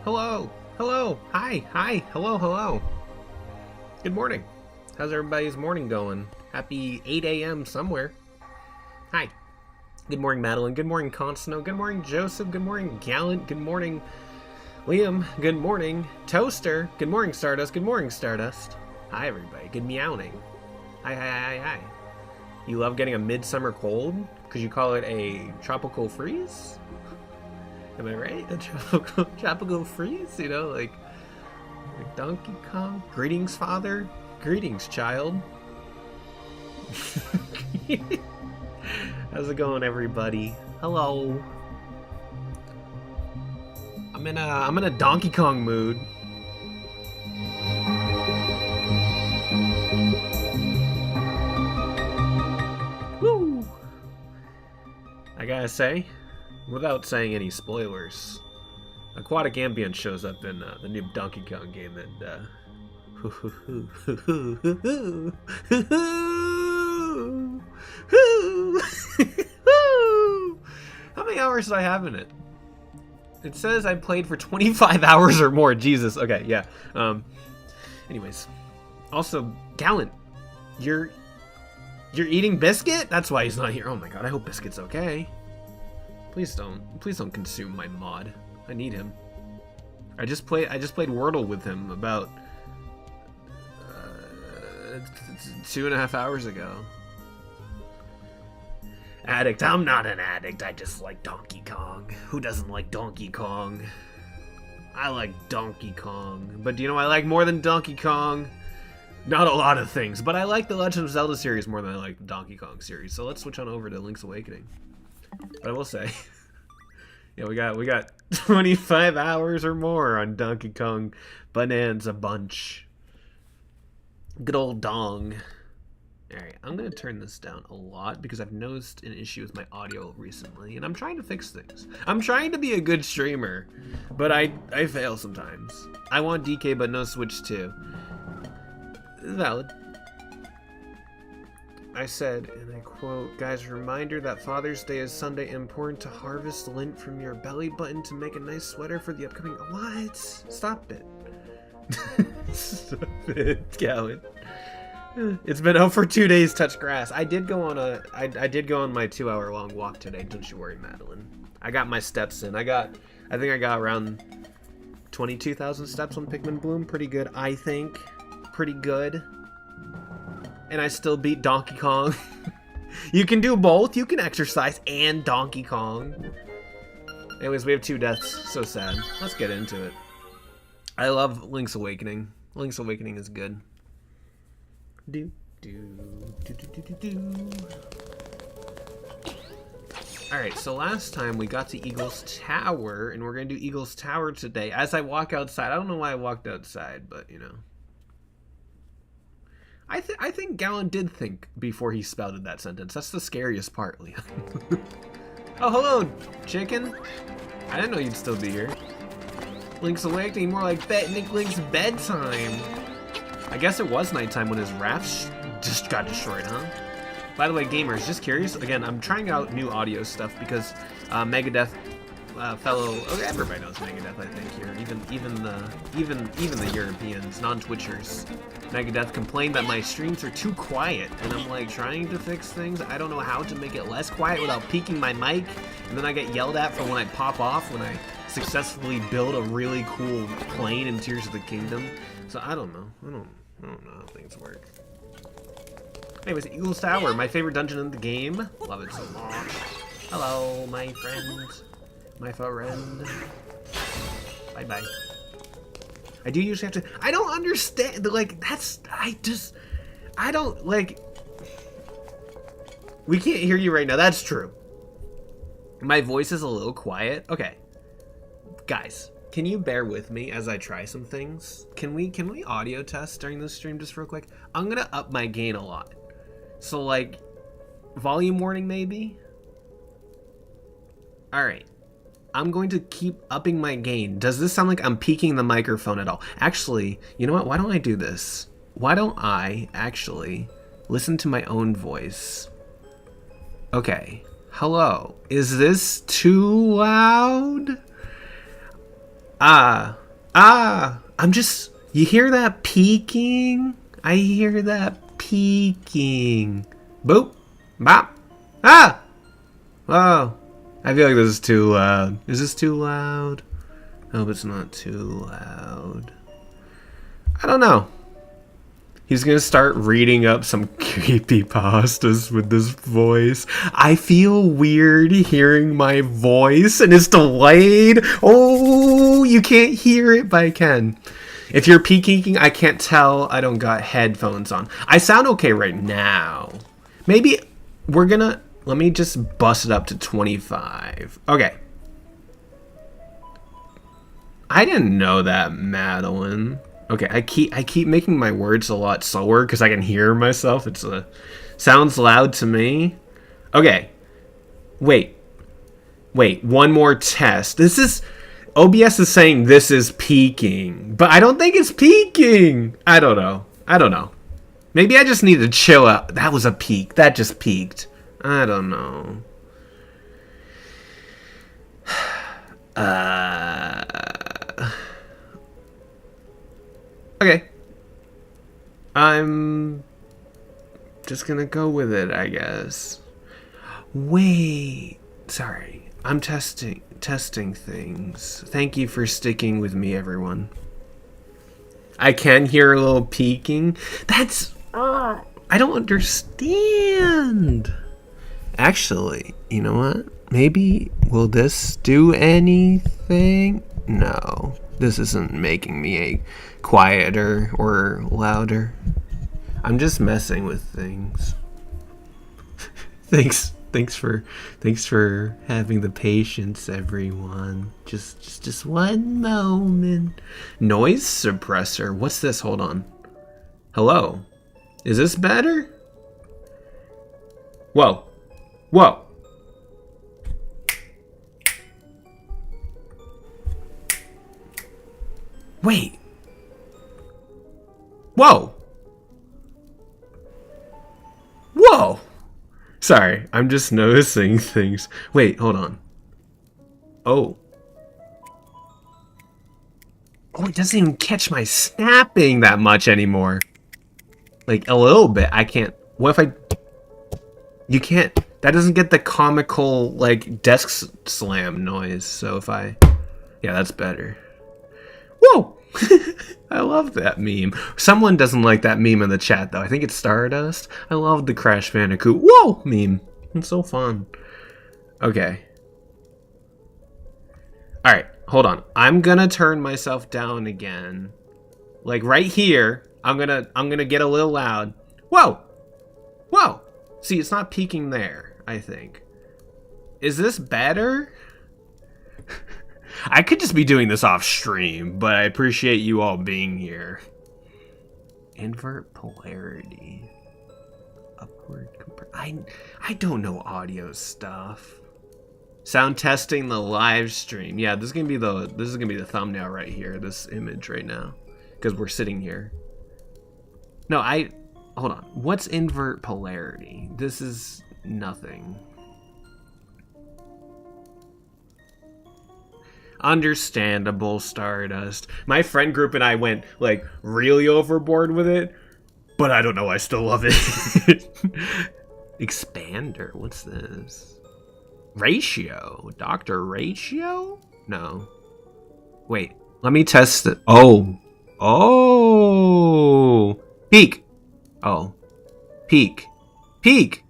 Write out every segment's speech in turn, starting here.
Hello. Hello. Hi. Hi. Hello. Hello. Good morning. How's everybody's morning going? Happy 8 a.m. somewhere. Hi. Good morning, Madeline. Good morning, Constano. Good morning, Joseph. Good morning, Gallant. Good morning, Liam. Good morning, Toaster. Good morning, Stardust. Good morning, Stardust. Hi, everybody. Good meowing. Hi, hi, hi, hi. You love getting a midsummer cold? Because you call it a tropical freeze? Am I right? A tropical freeze? You know, like Donkey Kong? Greetings, father. Greetings, child. How's it going, everybody? Hello. I'm in a Donkey Kong mood. Woo! I gotta say, without saying any spoilers, Aquatic Ambient shows up in the new Donkey Kong game, and how many hours did I have in it? It says I played for 25 hours or more. Jesus. Okay, yeah. Anyways, also, Gallant, you're eating Biscuit? That's why he's not here. Oh my god, I hope Biscuit's okay. Please don't consume my mod. I need him. I just played Wordle with him about 2.5 hours ago. Addict. I'm not an addict. I just like Donkey Kong. Who doesn't like Donkey Kong? I like Donkey Kong. But do you know what I like more than Donkey Kong? Not a lot of things, but I like the Legend of Zelda series more than I like the Donkey Kong series. So let's switch on over to Link's Awakening. But I will say, yeah, we got 25 hours or more on Donkey Kong Bonanza Bunch. Good old dong. Alright, I'm going to turn this down a lot because I've noticed an issue with my audio recently, and I'm trying to fix things. I'm trying to be a good streamer, but I fail sometimes. I want DK, but no Switch 2. Valid. I said, and I quote, guys, reminder that Father's Day is Sunday. Important to harvest lint from your belly button to make a nice sweater for the upcoming... What? Stop it. Stop it, Gallant. It's been out for 2 days. Touch grass. I did go on I did go on my 2-hour long walk today. Don't you worry, Madeline. I got my steps in. I think I got around 22,000 steps on Pikmin Bloom. Pretty good, I think. Pretty good. And I still beat Donkey Kong. You can do both. You can exercise and Donkey Kong. Anyways, we have 2 deaths. So sad. Let's get into it. I love Link's Awakening. Link's Awakening is good. Alright, so last time we got to Eagle's Tower, and we're going to do Eagle's Tower today. As I walk outside, I don't know why I walked outside, but, you know. I think Gallant did think before he spouted that sentence. That's the scariest part, Leon. Oh, hello, chicken. I didn't know you'd still be here. Link's Awakening, more like Link's bedtime. I guess it was nighttime when his rafts just got destroyed, huh? By the way, gamers, just curious, again, I'm trying out new audio stuff because Megadeth everybody knows Megadeth, I think, here. Even the Europeans, non-Twitchers. Megadeth complained that my streams are too quiet, and I'm like trying to fix things. I don't know how to make it less quiet without peaking my mic, and then I get yelled at for when I pop off when I successfully build a really cool plane in Tears of the Kingdom. So I don't know. I don't know how things work. Anyways, Eagle's Tower, my favorite dungeon in the game. Love it so much. Hello, my friend. My friend. Bye-bye. I do usually have to... I don't understand. Like, I don't, like... We can't hear you right now. That's true. My voice is a little quiet. Okay. Guys, can you bear with me as I try some things? Can we audio test during this stream just real quick? I'm gonna up my gain a lot. So, like, volume warning maybe? Alright. I'm going to keep upping my gain. Does this sound like I'm peaking the microphone at all? Actually, you know what? Why don't I do this? Why don't I actually listen to my own voice? Okay. Hello. Is this too loud? I'm just... You hear that peaking? I hear that peaking. Boop. Bop. Ah! Oh. I feel like this is too loud. Is this too loud? I hope it's not too loud. I don't know. He's gonna start reading up some creepypastas with this voice. I feel weird hearing my voice and it's delayed. Oh, you can't hear it, but I can. If you're peeking, I can't tell. I don't got headphones on. I sound okay right now. Maybe we're gonna... Let me just bust it up to 25. Okay. I didn't know that, Madeline. Okay, I keep making my words a lot slower because I can hear myself. It's sounds loud to me. Okay. Wait, one more test. This is... OBS is saying this is peaking, but I don't think it's peaking. I don't know. Maybe I just need to chill out. That was a peak. That just peaked. I don't know. Okay. I'm just gonna go with it, I guess. Wait. Sorry. I'm testing things. Thank you for sticking with me, everyone. I can hear a little peaking. That's... I don't understand. Actually, you know what? Maybe... Will this do anything? No. This isn't making me a quieter or louder. I'm just messing with things. Thanks for having the patience, everyone. Just one moment. Noise suppressor. What's this? Hold on. Hello. Is this better? Whoa. Whoa. Wait. Whoa. Whoa. Sorry, I'm just noticing things. Wait, hold on. Oh. Oh, it doesn't even catch my snapping that much anymore. Like, a little bit. I can't... What if I... You can't... That doesn't get the comical, like, desk slam noise. So if I... Yeah, that's better. Whoa! I love that meme. Someone doesn't like that meme in the chat, though. I think it's Stardust. I love the Crash Bandicoot whoa meme. It's so fun. Okay. Alright, hold on. I'm gonna turn myself down again. Like right here. I'm gonna get a little loud. Whoa! Whoa! See, it's not peaking there, I think. Is this better? I could just be doing this off stream, but I appreciate you all being here. Invert polarity. Upward I don't know audio stuff. Sound testing the live stream. Yeah, this is gonna be the thumbnail right here, this image right now. Because we're sitting here. No, hold on. What's invert polarity? This is nothing. Understandable, Stardust. My friend group and I went, like, really overboard with it. But I don't know, I still love it. Expander, what's this? Ratio? Dr. Ratio? No. Wait, let me test it. Oh. Oh. Peak. Oh. Peak. Peak.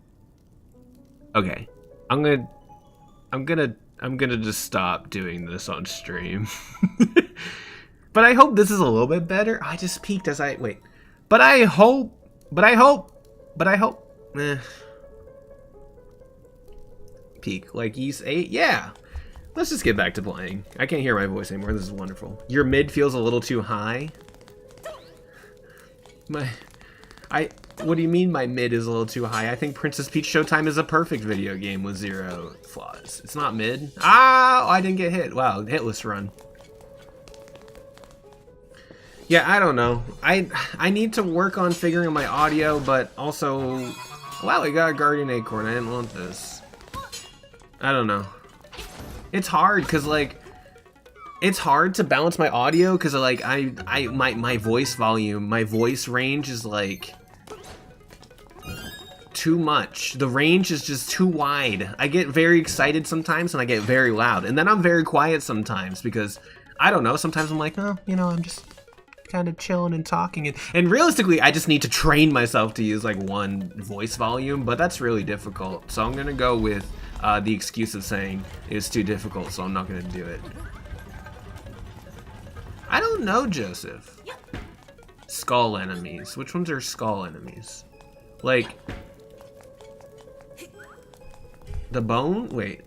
Okay. I'm gonna just stop doing this on stream. But I hope this is a little bit better. I just peeked as I... Wait. But I hope... Peak. Like he's 8? Yeah. Let's just get back to playing. I can't hear my voice anymore. This is wonderful. Your mid feels a little too high. What do you mean my mid is a little too high? I think Princess Peach Showtime is a perfect video game with 0 flaws. It's not mid. Ah, I didn't get hit. Wow, hitless run. Yeah, I don't know. I need to work on figuring out my audio, but also... Wow, we got a Guardian Acorn. I didn't want this. I don't know. It's hard, because, like... It's hard to balance my audio because like my voice volume, my voice range is like too much. The range is just too wide. I get very excited sometimes and I get very loud, and then I'm very quiet sometimes because I don't know. Sometimes I'm like, oh, you know, I'm just kind of chilling and talking, and realistically, I just need to train myself to use like one voice volume, but that's really difficult. So I'm gonna go with the excuse of saying it's too difficult, so I'm not gonna do it. I don't know, Joseph. Skull enemies. Which ones are skull enemies? Like the bone? Wait.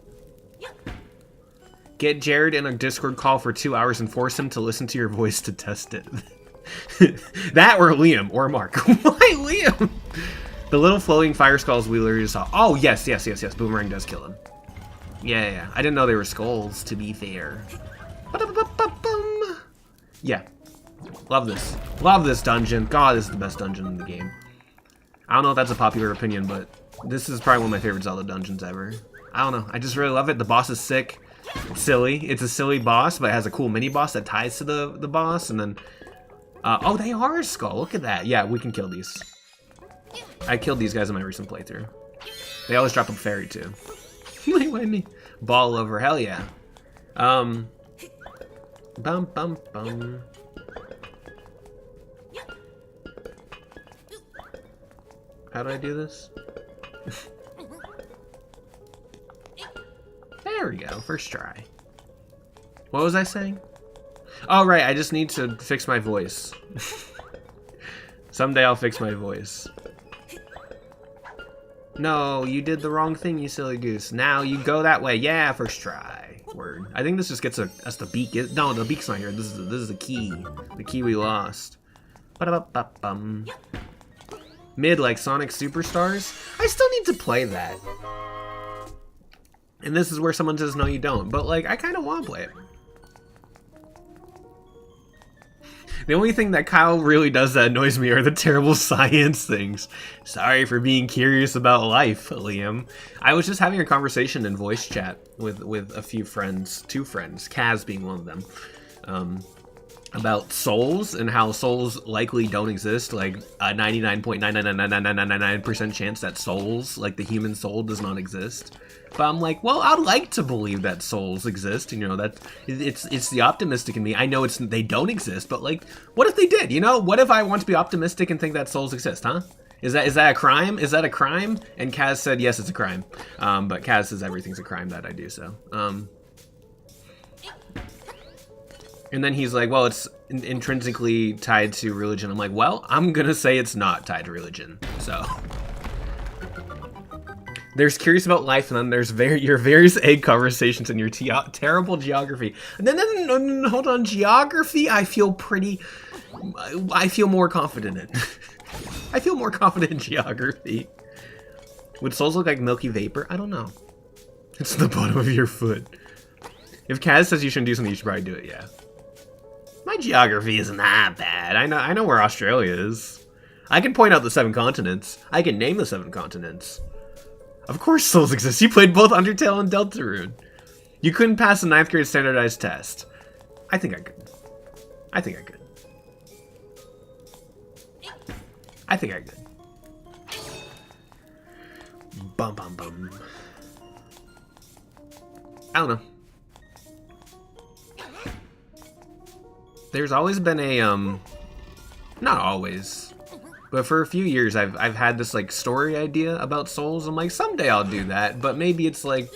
Get Jared in a Discord call for 2 hours and force him to listen to your voice to test it. That or Liam or Mark. Why Liam? The little floating fire skulls Wheeler just saw. Oh, yes. Boomerang does kill him. Yeah. I didn't know they were skulls, to be fair. Yeah. Love this. Love this dungeon. God, this is the best dungeon in the game. I don't know if that's a popular opinion, but this is probably one of my favorite Zelda dungeons ever. I don't know. I just really love it. The boss is sick. It's silly. It's a silly boss, but it has a cool mini boss that ties to the boss, and then oh, they are a skull. Look at that. Yeah, we can kill these. I killed these guys in my recent playthrough. They always drop a fairy too. Why me? Ball over. Hell yeah. Bum bum bum. How do I do this? There we go. First try. What was I saying? Oh, right. I just need to fix my voice. Someday I'll fix my voice. No, you did the wrong thing, you silly goose. Now you go that way. Yeah, first try. Word. I think this just gets us the beak. No, the beak's not here. This is the key. The key we lost. Ba-da-ba-ba-bum. Mid like Sonic Superstars. I still need to play that. And this is where someone says no you don't. But like I kind of want to play it. The only thing that Kyle really does that annoys me are the terrible science things. Sorry for being curious about life, Liam. I was just having a conversation in voice chat with a few friends, 2 friends, Kaz being one of them, about souls and how souls likely don't exist, like a 99.9999999% chance that souls, like the human soul, does not exist. But I'm like, well, I'd like to believe that souls exist. You know, that it's the optimistic in me. I know they don't exist, but like, what if they did? You know, what if I want to be optimistic and think that souls exist? Huh? Is that a crime? Is that a crime? And Kaz said yes, it's a crime. But Kaz says everything's a crime that I do so. And then he's like, well, it's intrinsically tied to religion. I'm like, well, I'm gonna say it's not tied to religion. So. There's curious about life, and then there's your various egg conversations and your terrible geography. And then hold on, geography. I feel more confident in. I feel more confident in geography. Would souls look like milky vapor? I don't know. It's the bottom of your foot. If Kaz says you shouldn't do something, you should probably do it. Yeah. My geography isn't that bad. I know where Australia is. I can point out the 7 continents. I can name the 7 continents. Of course souls exist. You played both Undertale and Deltarune. You couldn't pass a 9th grade standardized test. I think I could. I think I could. Bum bum bum. I don't know. There's always been a not always, but for a few years I've had this like story idea about souls. I'm like, someday I'll do that, but maybe it's like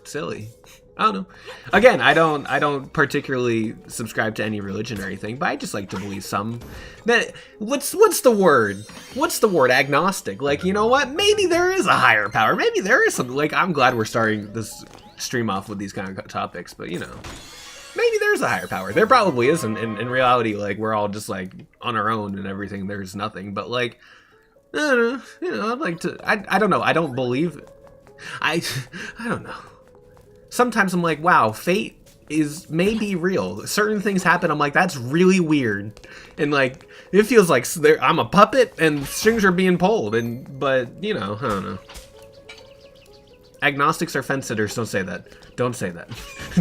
silly. I don't know. Again, I don't particularly subscribe to any religion or anything, but I just like to believe some. That what's the word? What's the word? Agnostic. Like, you know what? Maybe there is a higher power. Maybe there is something. Like, I'm glad we're starting this stream off with these kind of topics, but you know, maybe there's a higher power. There probably isn't. In reality, like, we're all just like on our own and everything. There's nothing. But like, I don't know. You know, I'd like to. I don't know. I don't believe. I don't know. Sometimes I'm like, wow, fate is maybe real. Certain things happen. I'm like, that's really weird, and like, it feels like I'm a puppet and strings are being pulled. But you know, I don't know. Agnostics are fence sitters. Don't say that. Don't say that.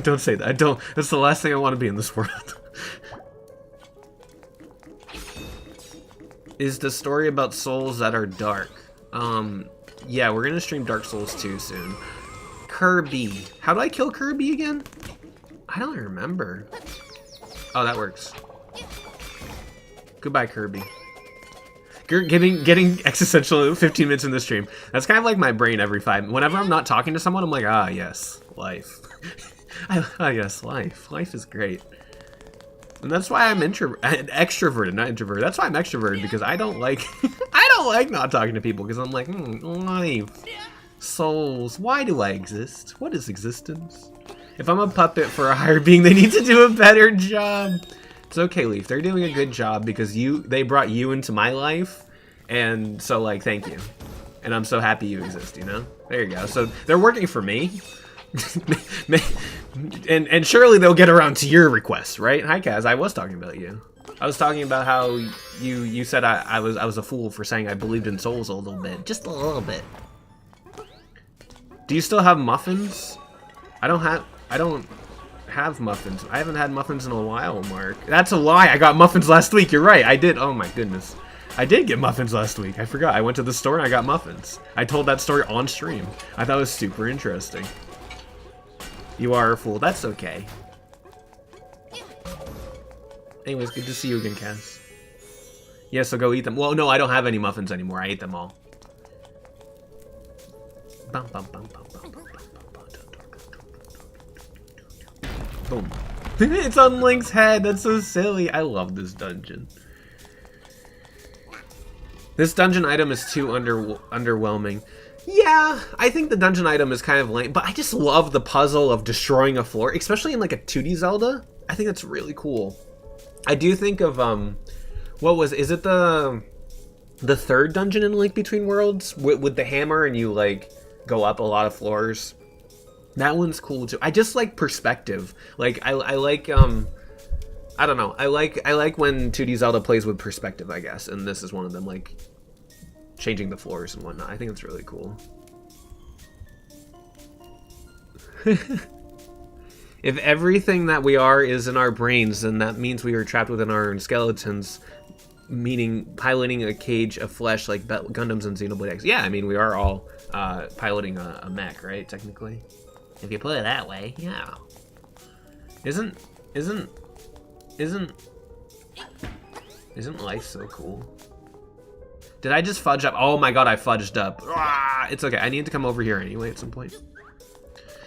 Don't say that. I don't. That's the last thing I want to be in this world. Is the story about souls that are dark? Yeah, we're gonna stream Dark Souls 2 soon. Kirby. How do I kill Kirby again? I don't remember. Oh, that works. Goodbye, Kirby. Getting existential 15 minutes in the stream. That's kind of like my brain every 5. Whenever I'm not talking to someone, I'm like, ah, yes, life. Ah, yes, life. Life is great. And that's why I'm extroverted, not introverted. That's why I'm extroverted, because I don't like I don't like not talking to people, because I'm like, life, souls, why do I exist? What is existence? If I'm a puppet for a higher being, they need to do a better job. It's okay, Leaf. They're doing a good job because they brought you into my life, and so like, thank you. And I'm so happy you exist, you know? There you go. So they're working for me. and surely they'll get around to your request, right? Hi, Kaz. I was talking about you. I was talking about how you said I was a fool for saying I believed in souls a little bit, just a little bit. Do you still have muffins? I don't have muffins. I haven't had muffins in a while, Mark. That's a lie. I got muffins last week. You're right. I did. Oh my goodness. I did get muffins last week. I forgot. I went to the store and I got muffins. I told that story on stream. I thought it was super interesting. You are a fool. That's okay. Anyways, good to see you again, Kaz. Yeah, so go eat them. Well, no, I don't have any muffins anymore. I ate them all. Boom. It's on Link's head. That's so silly. I love this dungeon. This dungeon item is too underwhelming. Yeah, I think the dungeon item is kind of lame, but I just love the puzzle of destroying a floor, especially in like a 2D Zelda. I think that's really cool. I do think of is it the third dungeon in Link Between Worlds with the hammer and you like go up a lot of floors? That one's cool too. I just like perspective. Like I like I don't know. I like when 2D Zelda plays with perspective, I guess, and this is one of them, like changing the floors and whatnot. I think it's really cool. If everything that we are is in our brains, then that means we are trapped within our own skeletons, meaning piloting a cage of flesh like Gundams and Xenoblade X. Yeah, I mean, we are all piloting a mech, right, technically? If you put it that way, yeah. Isn't life so cool? Did I just fudge up? Oh my god, I fudged up. Ah, it's okay. I need to come over here anyway at some point.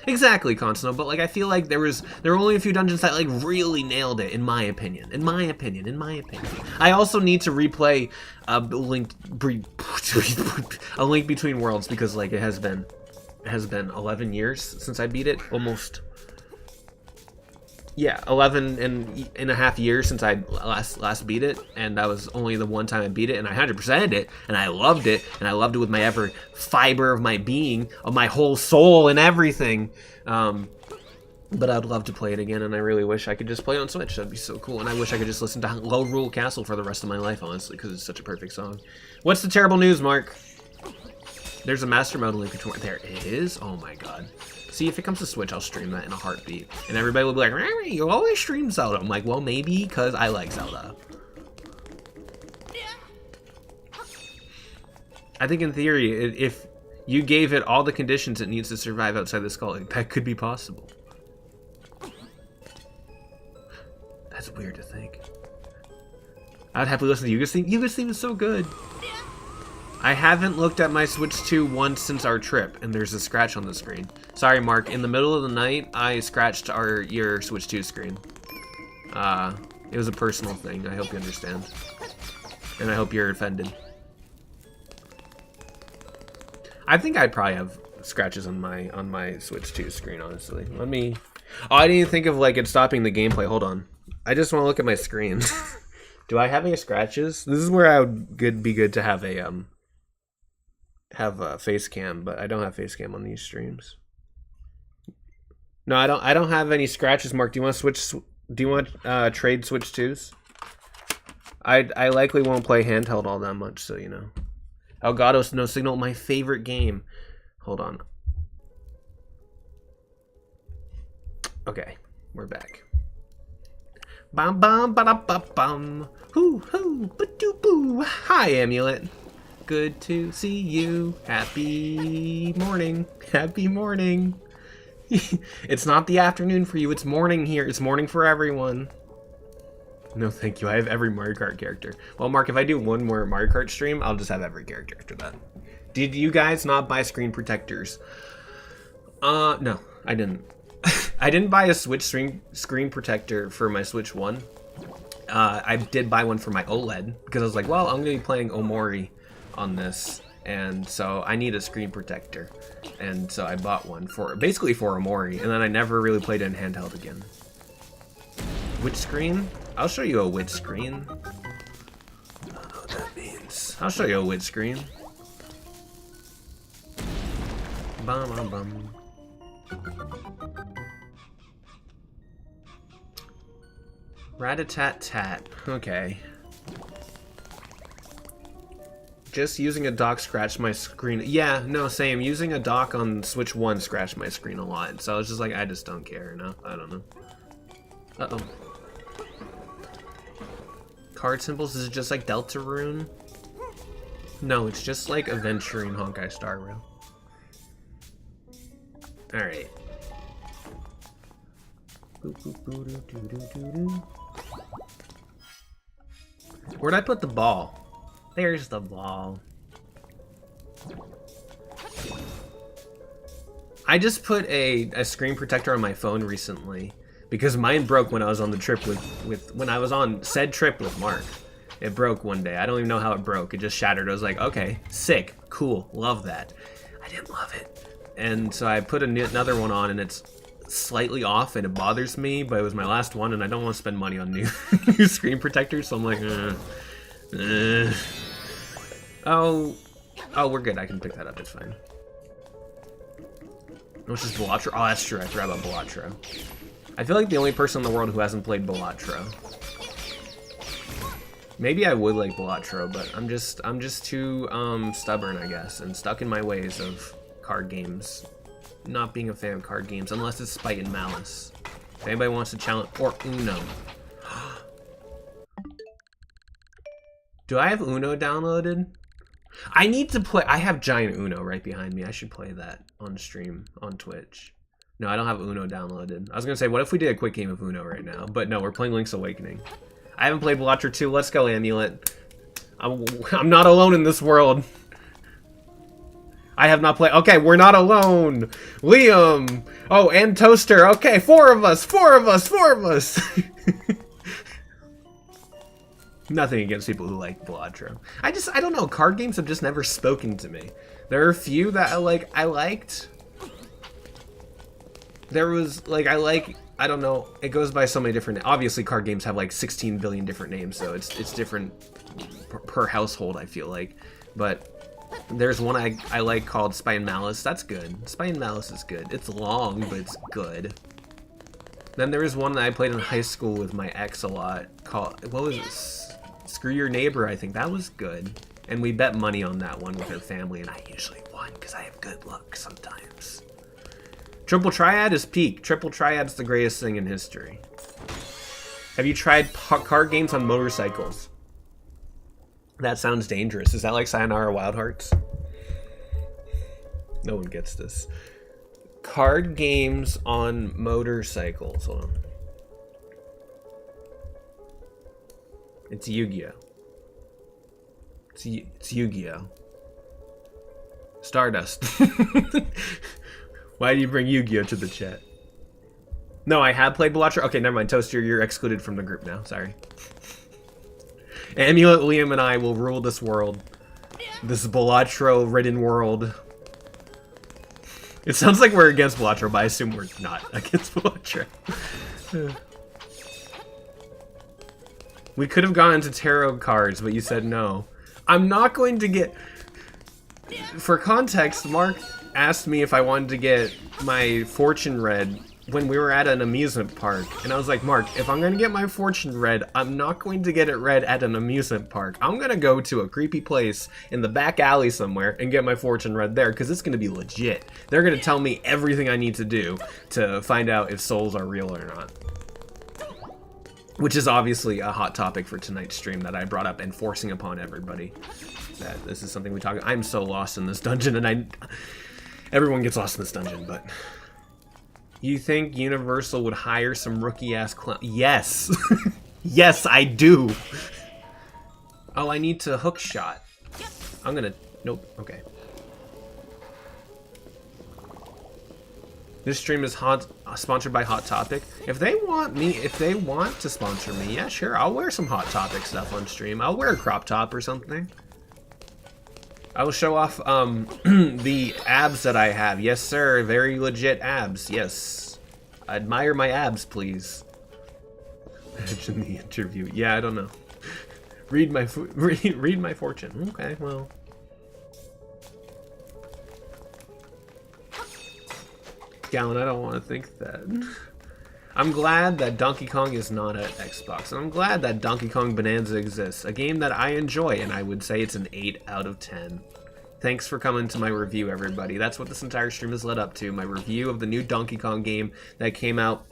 Exactly, Constano, but like I feel like there were only a few dungeons that like really nailed it, in my opinion. In my opinion. I also need to replay a Link Between Worlds because like it has been 11 years since I beat it, almost. Yeah, 11 and a half years since I last beat it, and that was only the one time I beat it, and I 100%ed it, and I loved it with my every fiber of my being, of my whole soul and everything. But I'd love to play it again, and I really wish I could just play it on Switch. That'd be so cool, and I wish I could just listen to Hyrule Castle for the rest of my life, honestly, because it's such a perfect song. What's the terrible news, Mark? There's a master mode in Link Between. There it is. Oh my god. See, if it comes to Switch, I'll stream that in a heartbeat. And everybody will be like, you always stream Zelda. I'm like, well, maybe because I like Zelda. I think in theory, if you gave it all the conditions it needs to survive outside the skull, that could be possible. That's weird to think. I'd happily listen to Yuga's theme. Yuga's theme is so good. I haven't looked at my Switch 2 once since our trip, and there's a scratch on the screen. Sorry, Mark. In the middle of the night, I scratched your Switch 2 screen. It was a personal thing. I hope you understand. And I hope you're offended. I think I probably have scratches on my Switch 2 screen, honestly. Let me... Oh, I didn't even think of, like, it stopping the gameplay. Hold on. I just want to look at my screen. Do I have any scratches? This is where I would be good to have a face cam, but I don't have face cam on these streams. No, I don't have any scratches. Mark, do you want to switch? Do you want trade Switch 2s? I likely won't play handheld all that much, so you know. Elgato's No Signal, my favorite game. Hold on. Okay, we're back. Bum bum ba da ba bum. Hoo hoo ba doo boo. Hi, Amulet. Good to see you. Happy morning. Happy morning. It's not the afternoon for you, it's morning here. It's morning for everyone. No, thank you. I have every Mario Kart character. Well, Mark, if I do one more Mario Kart stream, I'll just have every character after that. Did you guys not buy screen protectors? No, I didn't. I didn't buy a Switch screen protector for my Switch 1. I did buy one for my OLED because I was like, well, I'm going to be playing Omori on this, and so I need a screen protector. And so I bought one basically for Omori, and then I never really played it in handheld again. Which screen? I'll show you a which screen. I don't know what that means. I'll show you a which screen. Bum bum bum. Rat-a-tat-tat. Okay. Just using a dock scratched my screen. Yeah, no, same. Using a dock on Switch 1 scratched my screen a lot. So I was just like, I just don't care. No, I don't know. Uh-oh. Card symbols, is it just like Deltarune? No, it's just like Aventurine Honkai Star Rail. Alright. Where'd I put the ball? There's the ball. I just put a screen protector on my phone recently because mine broke when I was on the trip when I was on said trip with Mark. It broke one day. I don't even know how it broke. It just shattered. I was like, okay, sick, cool, love that. I didn't love it. And so I put another one on and it's slightly off and it bothers me, but it was my last one and I don't want to spend money on new screen protectors, so I'm like, Oh, we're good. I can pick that up. It's fine. Which is Balatro? Oh, that's true. I forgot about Balatro. I feel like the only person in the world who hasn't played Balatro. Maybe I would like Balatro, but I'm just too stubborn, I guess, and stuck in my ways of card games. Not being a fan of card games, unless it's Spite and Malice. If anybody wants to challenge, or Uno. Do I have Uno downloaded? I need to play. I have Giant Uno right behind me. I should play that on stream on Twitch. No, I don't have Uno downloaded. I was gonna say, what if we did a quick game of Uno right now? But no, we're playing Link's Awakening. I haven't played Balatro 2. Let's go, Amulet. I'm not alone in this world. I have not played. Okay, we're not alone. Liam. Oh, and Toaster. Okay, 4 of us. 4 of us. 4 of us. Nothing against people who like Balatro. I don't know. Card games have just never spoken to me. There are a few that I liked. There was, like, I don't know. It goes by so many different. Obviously, card games have like 16 billion different names, so it's different per household, I feel like. But there's one I like called Spite and Malice. That's good. Spite and Malice is good. It's long, but it's good. Then there was one that I played in high school with my ex a lot called, what was it? Screw Your Neighbor, I think. That was good. And we bet money on that one with our family, and I usually won because I have good luck sometimes. Triple Triad is peak. Triple Triad's the greatest thing in history. Have you tried card games on motorcycles? That sounds dangerous. Is that like Sayonara Wild Hearts? No one gets this. Card games on motorcycles. Hold on. It's Yu-Gi-Oh! It's Yu-Gi-Oh! Stardust. Why do you bring Yu-Gi-Oh! To the chat? No, I have played Balatro. Okay, never mind. Toaster, you're excluded from the group now. Sorry. Amulet, Liam, and I will rule this world. This Balatro-ridden world. It sounds like we're against Balatro, but I assume we're not against Balatro. We could have gone into tarot cards, but you said no. I'm not going to get... For context, Mark asked me if I wanted to get my fortune read when we were at an amusement park, and I was like, Mark, if I'm gonna get my fortune read, I'm not going to get it read at an amusement park. I'm gonna go to a creepy place in the back alley somewhere and get my fortune read there, because it's gonna be legit. They're gonna tell me everything I need to do to find out if souls are real or not. Which is obviously a hot topic for tonight's stream that I brought up, enforcing upon everybody that this is something we talk about. I'm so lost in this dungeon, and everyone gets lost in this dungeon, but... You think Universal would hire some rookie-ass clown? Yes! Yes, I do! Oh, I need to hook shot. I'm gonna... Nope, okay. This stream is sponsored by Hot Topic. If they want to sponsor me, yeah, sure, I'll wear some Hot Topic stuff on stream. I'll wear a crop top or something. I will show off the abs that I have. Yes, sir. Very legit abs. Yes. Admire my abs, please. Imagine the interview. Yeah, I don't know. Read my fortune. Okay, well. Gallon, I don't want to think that. I'm glad that Donkey Kong is not at Xbox. And I'm glad that Donkey Kong Bonanza exists. A game that I enjoy, and I would say it's an 8 out of 10. Thanks for coming to my review, everybody. That's what this entire stream has led up to. My review of the new Donkey Kong game that came out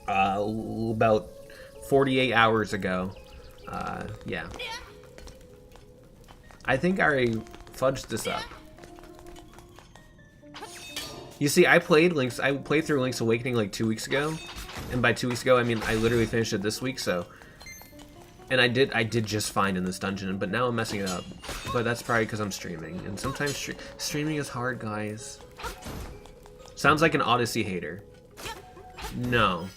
about 48 hours ago. Yeah. I think I already fudged this up. You see, I played through Link's Awakening like 2 weeks ago. And by 2 weeks ago, I mean I literally finished it this week, so... And I did just fine in this dungeon, but now I'm messing it up. But that's probably because I'm streaming. And sometimes streaming is hard, guys. Sounds like an Odyssey hater. No.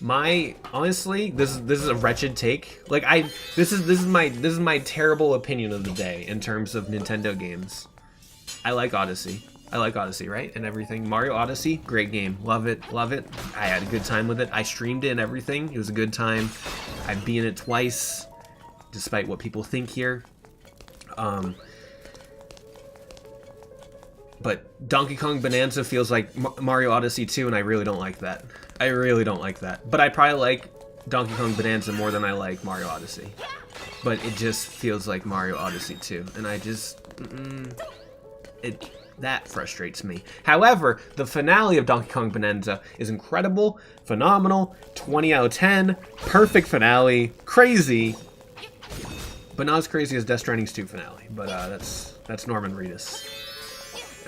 Honestly, this is a wretched take. Like this is my terrible opinion of the day in terms of Nintendo games. I like Odyssey. I like Odyssey, right? And everything. Mario Odyssey, great game. Love it, love it. I had a good time with it. I streamed it and everything. It was a good time. I've been in it twice, despite what people think here. But Donkey Kong Bonanza feels like Mario Odyssey 2, and I really don't like that. I really don't like that. But I probably like Donkey Kong Bonanza more than I like Mario Odyssey. But it just feels like Mario Odyssey 2, and I just... That frustrates me. However, the finale of Donkey Kong Bonanza is incredible, phenomenal, 20 out of 10, perfect finale, crazy, but not as crazy as Death Stranding's 2 finale. But that's Norman Reedus.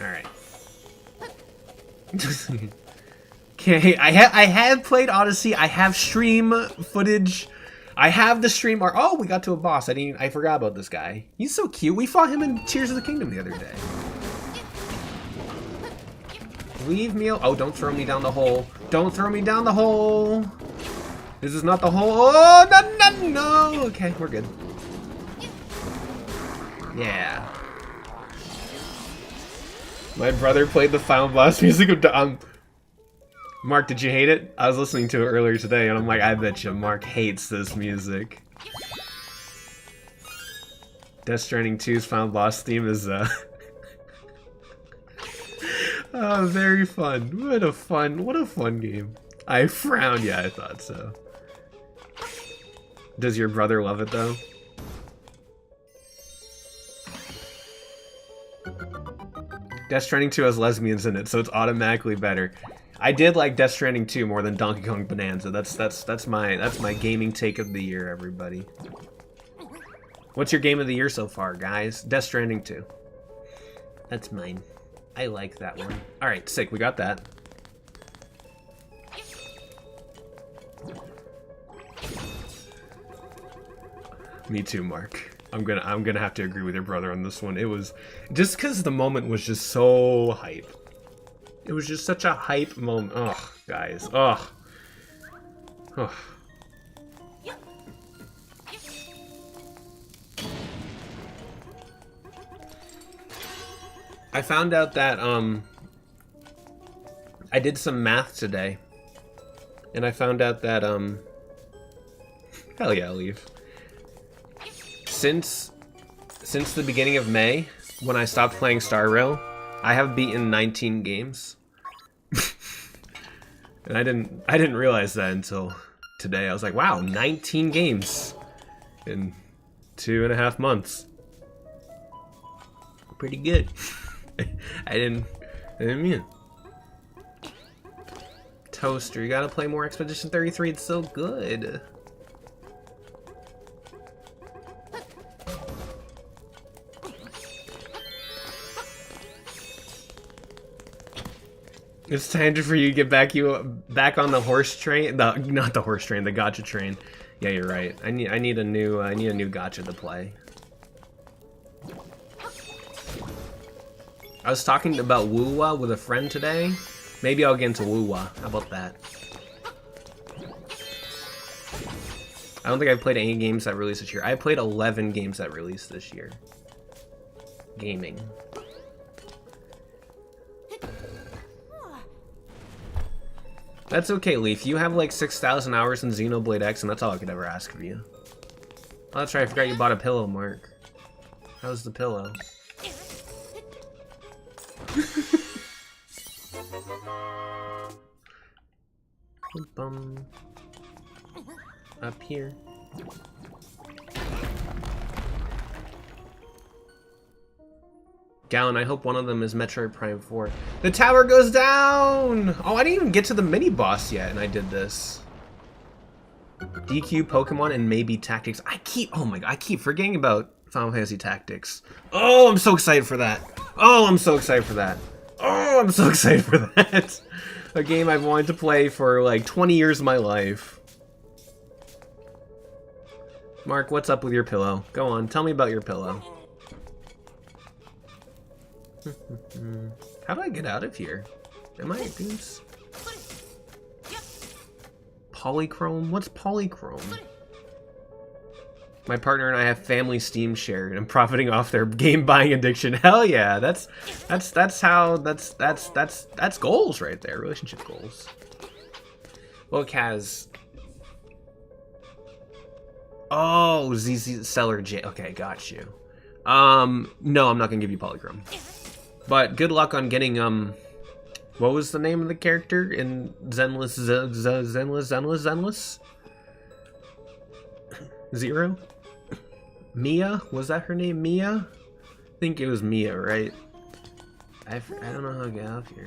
All right. Okay, I have played Odyssey. I have stream footage. I have the stream. Oh, we got to a boss. I forgot about this guy. He's so cute. We fought him in Tears of the Kingdom the other day. Leave me. Oh, don't throw me down the hole. Don't throw me down the hole. This is not the hole. Oh, no, no, no. Okay, we're good. Yeah. My brother played the final boss music of... Mark, did you hate it? I was listening to it earlier today, and I'm like, I bet you Mark hates this music. Death Stranding 2's final boss theme is, Oh, very fun. What a fun game. I frowned. Yeah, I thought so. Does your brother love it, though? Death Stranding 2 has lesbians in it, so it's automatically better. I did like Death Stranding 2 more than Donkey Kong Bonanza. That's my gaming take of the year, everybody. What's your game of the year so far, guys? Death Stranding 2. That's mine. I like that one. Alright, sick, we got that. Me too, Mark. I'm gonna have to agree with your brother on this one. It was just because the moment was just so hype. It was just such a hype moment. Ugh, guys. Ugh. Ugh. I found out that I did some math today, and I found out that hell yeah, I'll leave. Since the beginning of May, when I stopped playing Star Rail, I have beaten 19 games. And I didn't realize that until today. I was like, wow, 19 games in 2.5 months. Pretty good. I didn't mean it. Toaster, you gotta play more Expedition 33, it's so good. It's time for you to get back on the horse train. Not the horse train, the gacha train. Yeah, you're right. I need a new gacha to play. I was talking about Wuwa with a friend today. Maybe I'll get into Wuwa. How about that? I don't think I've played any games that released this year. I played 11 games that released this year. Gaming. That's okay, Leaf. You have like 6,000 hours in Xenoblade X, and that's all I could ever ask of you. Oh, that's right. I forgot you bought a pillow, Mark. How's the pillow? Up here. Gallon, I hope one of them is Metroid Prime 4. The tower goes down! Oh, I didn't even get to the mini-boss yet, and I did this. DQ, Pokemon, and maybe Tactics. Oh my god, I keep forgetting about Final Fantasy Tactics. Oh, I'm so excited for that. Oh, I'm so excited for that. Oh, I'm so excited for that. A game I've wanted to play for like 20 years of my life. Mark, what's up with your pillow? Go on, tell me about your pillow. How do I get out of here? Am I a goose? Polychrome? What's polychrome? My partner and I have family Steam shared, and I'm profiting off their game buying addiction. Hell yeah, that's goals right there, relationship goals. Well, Kaz. Oh, ZZ Seller J. Okay, got you. No, I'm not gonna give you polychrome. But good luck on getting, what was the name of the character in Zenless? Zero? Mia? Was that her name, Mia? I think it was Mia, right? I don't know how to get out of here.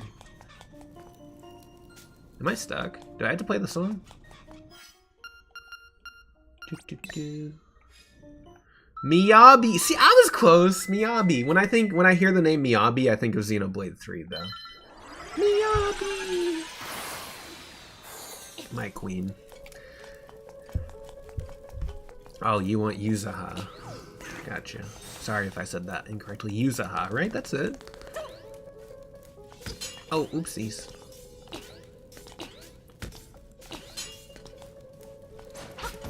Am I stuck? Do I have to play the song? Miyabi. See, I was close. Miyabi. When I hear the name Miyabi, I think of Xenoblade 3, though. Miyabi. My queen. Oh, you want Yuzaha. Gotcha. Sorry if I said that incorrectly. Yuzaha, right? That's it. Oh, oopsies.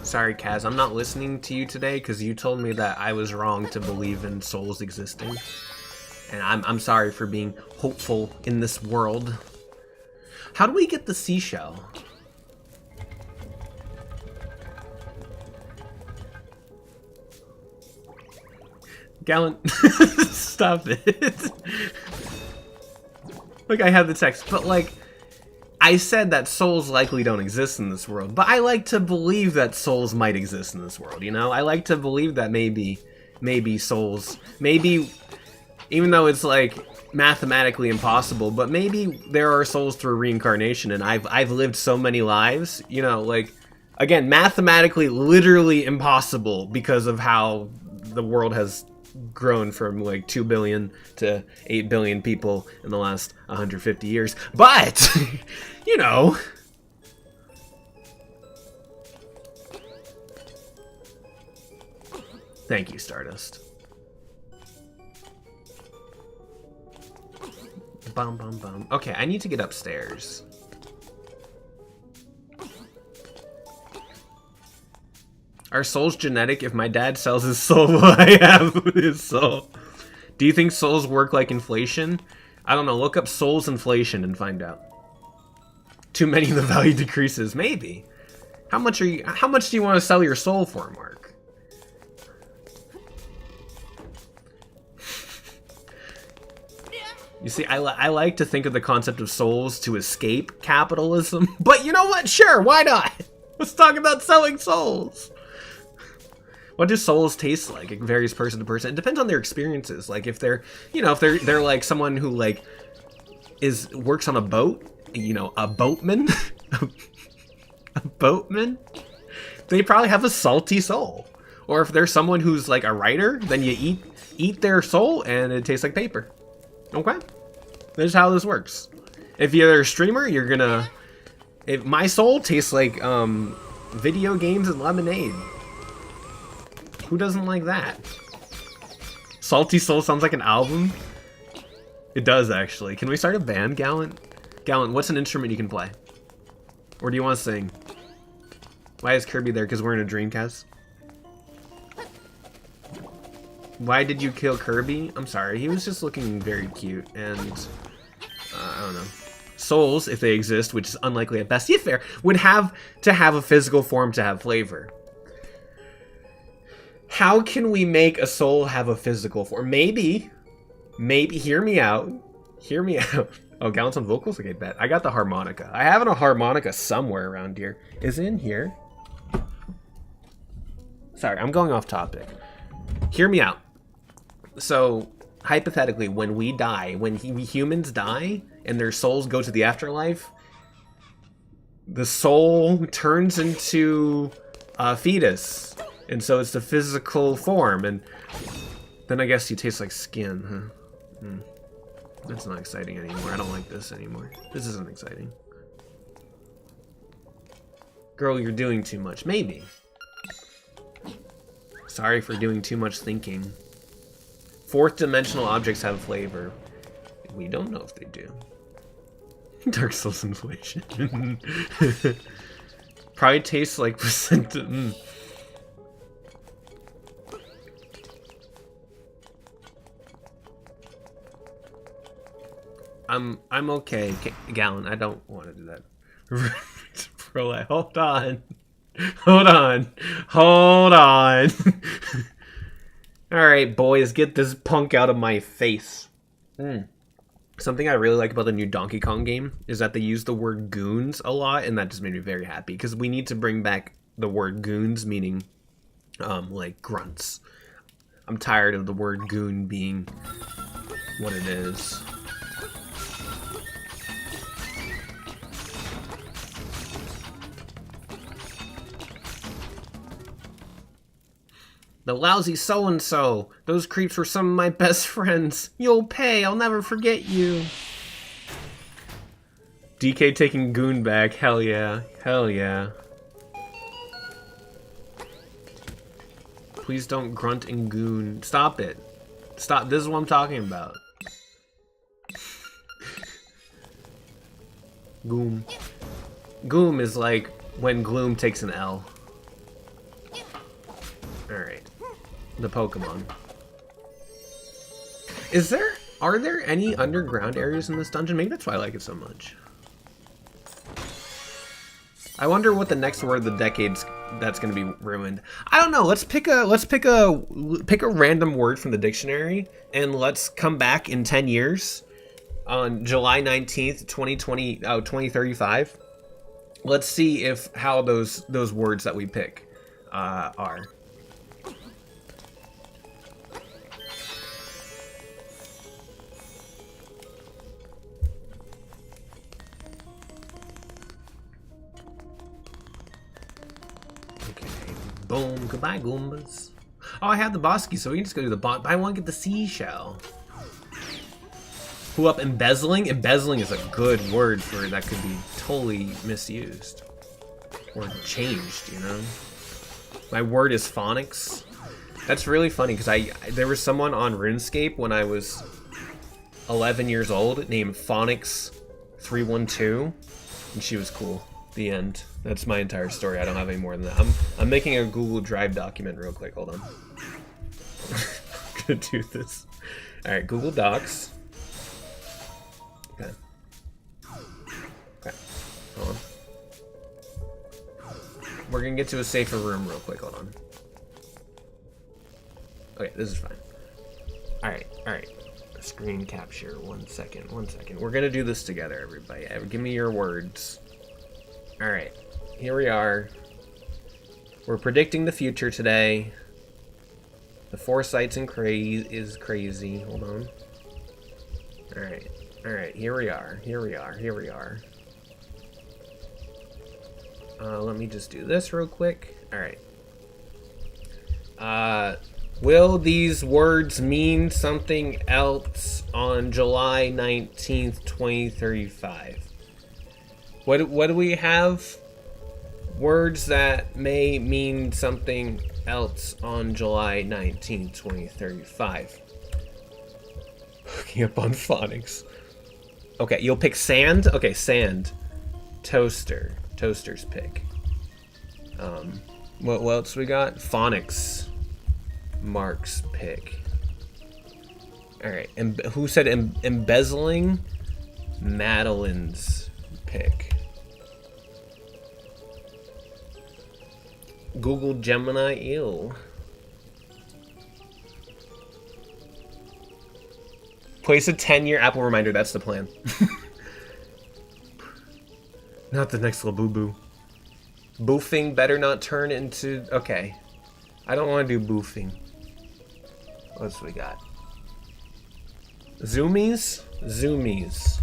Sorry, Kaz, I'm not listening to you today because you told me that I was wrong to believe in souls existing. And I'm sorry for being hopeful in this world. How do we get the seashell? Gallant, stop it. Look, I have the text, but like, I said that souls likely don't exist in this world, but I like to believe that souls might exist in this world, you know? I like to believe that maybe souls, maybe, even though it's like mathematically impossible, but maybe there are souls through reincarnation, and I've lived so many lives, you know, like, again, mathematically, literally impossible because of how the world has grown from like 2 billion to 8 billion people in the last 150 years. But, you know. Thank you, Stardust. Bum, bum, bum. Okay, I need to get upstairs. Are souls genetic? If my dad sells his soul, will I have his soul? Do you think souls work like inflation? I don't know. Look up souls inflation and find out. Too many, the value decreases. Maybe. How much do you want to sell your soul for, Mark? You see, I like to think of the concept of souls to escape capitalism, but you know what? Sure, why not? Let's talk about selling souls. What do souls taste like? It varies person to person. It depends on their experiences. Like if they're, you know, if they're like someone who like works on a boat, you know, a boatman, a boatman, they probably have a salty soul. Or if there's someone who's like a writer, then you eat their soul and it tastes like paper. Okay, this is how this works. If you're a streamer, you're gonna. If my soul tastes like video games and lemonade. Who doesn't like that? Salty Soul sounds like an album. It does actually. Can we start a band, Gallant? Gallant, what's an instrument you can play? Or do you want to sing? Why is Kirby there? Because we're in a Dreamcast. Why did you kill Kirby? I'm sorry, he was just looking very cute, and I don't know. Souls, if they exist, which is unlikely at best, yet fair, would have to have a physical form to have flavor. How can we make a soul have a physical form? Maybe, hear me out. Hear me out. Oh, Gallant's on vocals? Okay, bet. I got the harmonica. I have a harmonica somewhere around here. Is it in here? Sorry, I'm going off topic. Hear me out. So, hypothetically, when we die, when humans die, and their souls go to the afterlife, the soul turns into a fetus. And so it's the physical form, and then I guess you taste like skin, huh? That's not exciting anymore. I don't like this anymore. This isn't exciting. Girl, you're doing too much. Maybe. Sorry for doing too much thinking. Fourth dimensional objects have flavor. We don't know if they do. Dark Souls inflation. Probably tastes like placenta. I'm okay, Gallant. I don't want to do that. Bro, hold on. Hold on. Hold on. Alright, boys, get this punk out of my face. Something I really like about the new Donkey Kong game is that they use the word goons a lot, and that just made me very happy, because we need to bring back the word goons, meaning, like, grunts. I'm tired of the word goon being what it is. The lousy so-and-so. Those creeps were some of my best friends. You'll pay. I'll never forget you. DK taking Goon back. Hell yeah. Hell yeah. Please don't grunt and goon. Stop it. Stop. This is what I'm talking about. Goom. Goom is like when Gloom takes an L. Alright. The Pokemon. Are there any underground areas in this dungeon? Maybe that's why I like it so much. I wonder what the next word of the decade's that's gonna be ruined. I don't know. Let's pick a random word from the dictionary, and let's come back in 10 years on July 19th, 2035. Let's see if how those words that we pick are. Boom, goodbye Goombas. Oh, I have the boss key, so we can just go to the bot. Buy one, get the seashell. Who up embezzling? Embezzling is a good word for that could be totally misused. Or changed, you know? My word is phonics. That's really funny, because there was someone on RuneScape when I was 11 years old named Phonics312, and she was cool. The end. That's my entire story. I don't have any more than that. I'm making a Google Drive document real quick. Hold on. I'm gonna do this. All right, Google Docs. Okay. Okay. Hold on. We're gonna get to a safer room real quick. Hold on. Okay, this is fine. All right. All right. Screen capture. 1 second. 1 second. We're gonna do this together, everybody. Give me your words. All right. Here we are. We're predicting the future today. The foresight's is crazy. Hold on. All right. All right. Here we are. Here we are. Here we are. Let me just do this real quick. All right. Will these words mean something else on July 19th, 2035? What do we have? Words that may mean something else on July 19th, 2035. Looking up on phonics. Okay, you'll pick sand? Okay, sand. Toaster. Toaster's pick. What else we got? Phonics. Mark's pick. Alright, who said embezzling? Madeline's pick. Google Gemini, ew. Place a 10-year Apple reminder, that's the plan. Not the next little boo-boo. Boofing better not turn into... Okay. I don't want to do boofing. What else we got? Zoomies? Zoomies.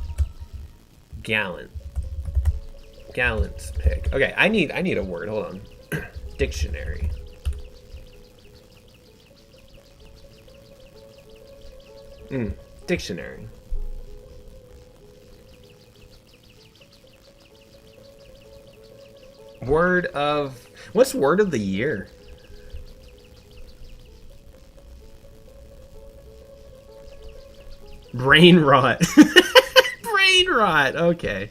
Gallant. Gallant's pick. Okay, I need a word. Hold on. Dictionary. Dictionary. Word of... What's word of the year? Brain rot. Brain rot. Okay.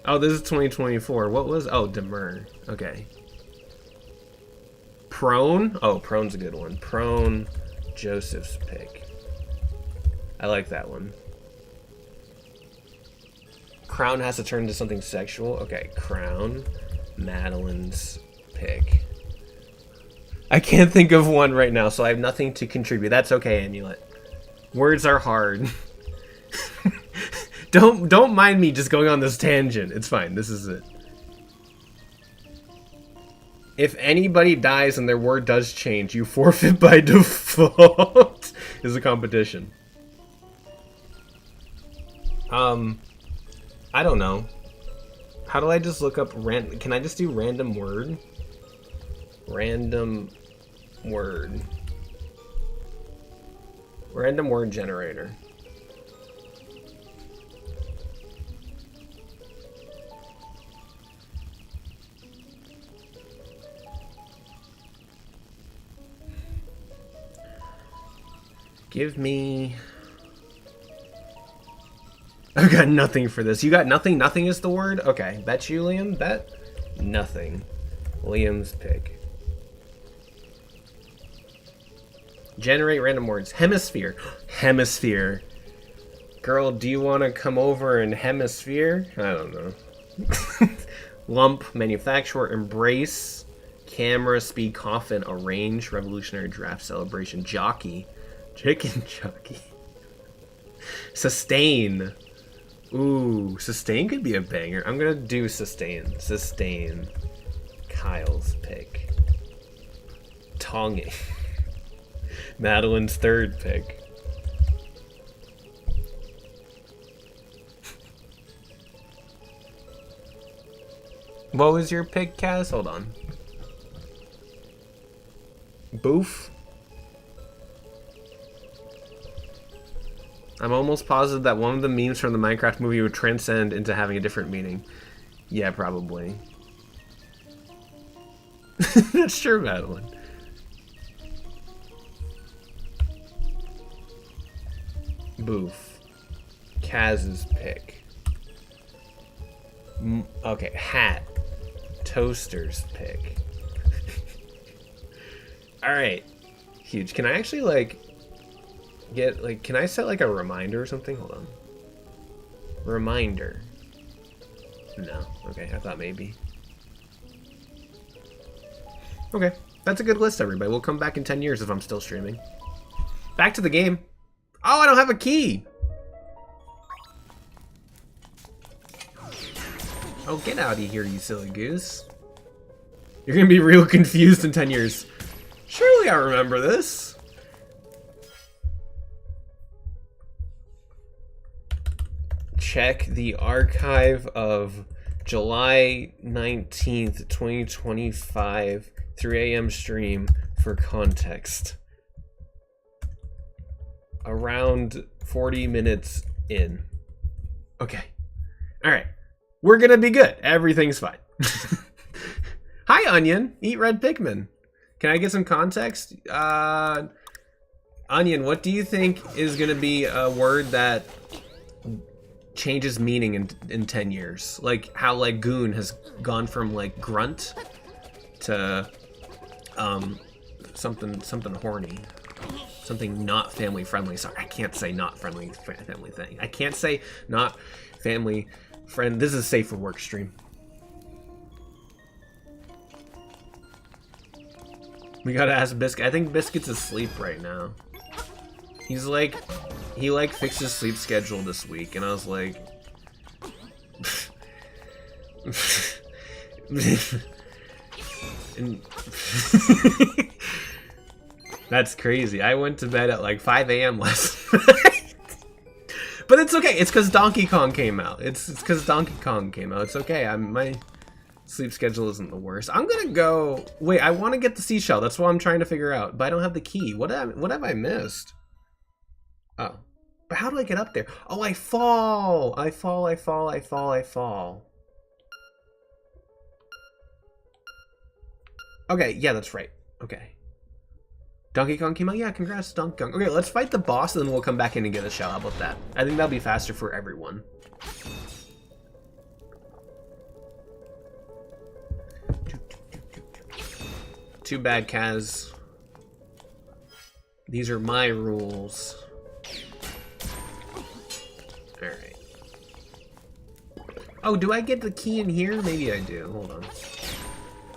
Oh, this is 2024. What was... Oh, demur. Okay. Prone? Oh, prone's a good one. Prone. Joseph's pick. I like that one. Crown has to turn into something sexual. Okay, crown. Madeline's pick. I can't think of one right now, so I have nothing to contribute. That's okay, Amulet. Words are hard. Don't mind me just going on this tangent. It's fine. This is it. If anybody dies and their word does change, you forfeit by default. Is a competition. I don't know. How do I just look up can I just do random word? Random word. Random word generator. Give me... I've got nothing for this. You got nothing? Nothing is the word? Okay. Bet you, Liam? Bet? Nothing. Liam's pick. Generate random words. Hemisphere. Hemisphere. Girl, do you want to come over in hemisphere? I don't know. Lump. Manufacturer. Embrace. Camera. Speed. Coffin. Arrange. Revolutionary draft. Celebration. Jockey. Chicken jockey. Sustain. Ooh, sustain could be a banger. I'm gonna do sustain. Sustain. Kyle's pick. Tonging. Madeline's third pick. What was your pick, Kaz? Hold on. Boof. I'm almost positive that one of the memes from the Minecraft movie would transcend into having a different meaning. Yeah, probably. That's true, Madeline. Boof. Kaz's pick. Okay, hat. Toaster's pick. Alright. Huge. Can I actually, like... can I set like a reminder or something? Hold on. Reminder. No. Okay, I thought maybe. Okay, that's a good list, everybody. We'll come back in 10 years if I'm still streaming. Back to the game. Oh, I don't have a key. Oh, get out of here, you silly goose. You're gonna be real confused in 10 years. Surely I remember this. Check the archive of July 19th, 2025, 3 a.m. stream for context. Around 40 minutes in. Okay. All right. We're gonna be good. Everything's fine. Hi, Onion. Eat red Pikmin. Can I get some context? Onion, what do you think is gonna be a word that changes meaning in 10 years? Like how like goon has gone from like grunt to something horny. Something not family friendly. Sorry, I can't say not family thing. I can't say not family friend. This is a safe for work stream. We gotta ask Biscuit. I think Biscuit's asleep right now. He's like, he like fixed his sleep schedule this week, and I was like, and that's crazy. I went to bed at like 5 a.m. last night. But it's okay. It's because Donkey Kong came out. It's because Donkey Kong came out. It's okay. My sleep schedule isn't the worst. I'm gonna go. Wait, I want to get the seashell. That's what I'm trying to figure out. But I don't have the key. What have I missed? Oh, but how do I get up there? Oh, I fall. I fall. Okay, yeah, that's right. Okay. Donkey Kong came out? Yeah, congrats, Donkey Kong. Okay, let's fight the boss, and then we'll come back in and get a shell. How about that? I think that'll be faster for everyone. Too bad, Kaz. These are my rules. Alright. Oh, do I get the key in here? Maybe I do. Hold on.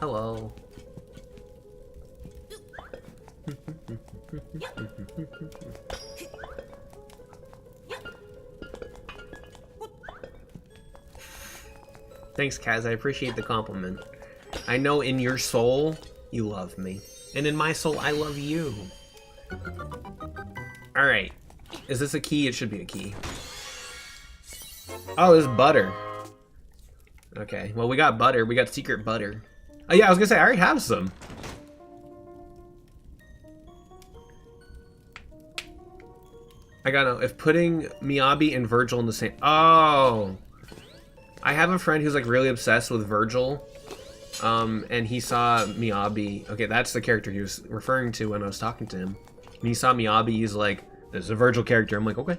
Hello. Thanks, Kaz. I appreciate the compliment. I know in your soul, you love me. And in my soul, I love you. Alright. Is this a key? It should be a key. Oh, this is butter. Okay. Well, we got butter. We got secret butter. Oh, yeah, I was gonna say, I already have some. I gotta know, if putting Miyabi and Virgil in the same... Oh! I have a friend who's like really obsessed with Virgil. And he saw Miyabi... Okay, that's the character he was referring to when I was talking to him. And he saw Miyabi, he's like, there's a Virgil character. I'm like, okay.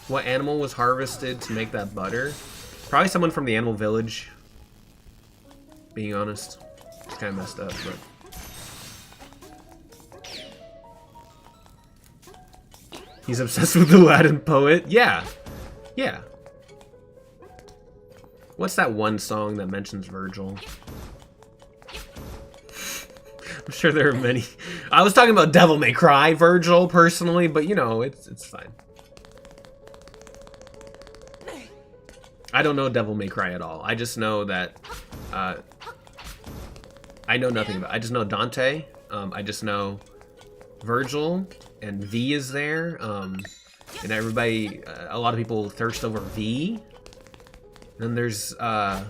What animal was harvested to make that butter? Probably someone from the animal village. Being honest. It's kind of messed up, but... He's obsessed with the Latin poet? Yeah. Yeah. What's that one song that mentions Virgil? I'm sure there are many. I was talking about Devil May Cry Virgil, personally, but you know, it's fine. I don't know Devil May Cry at all. I just know that... I know nothing about it. I just know Dante. I just know Virgil. And V is there, and everybody, a lot of people thirst over V. Then there's that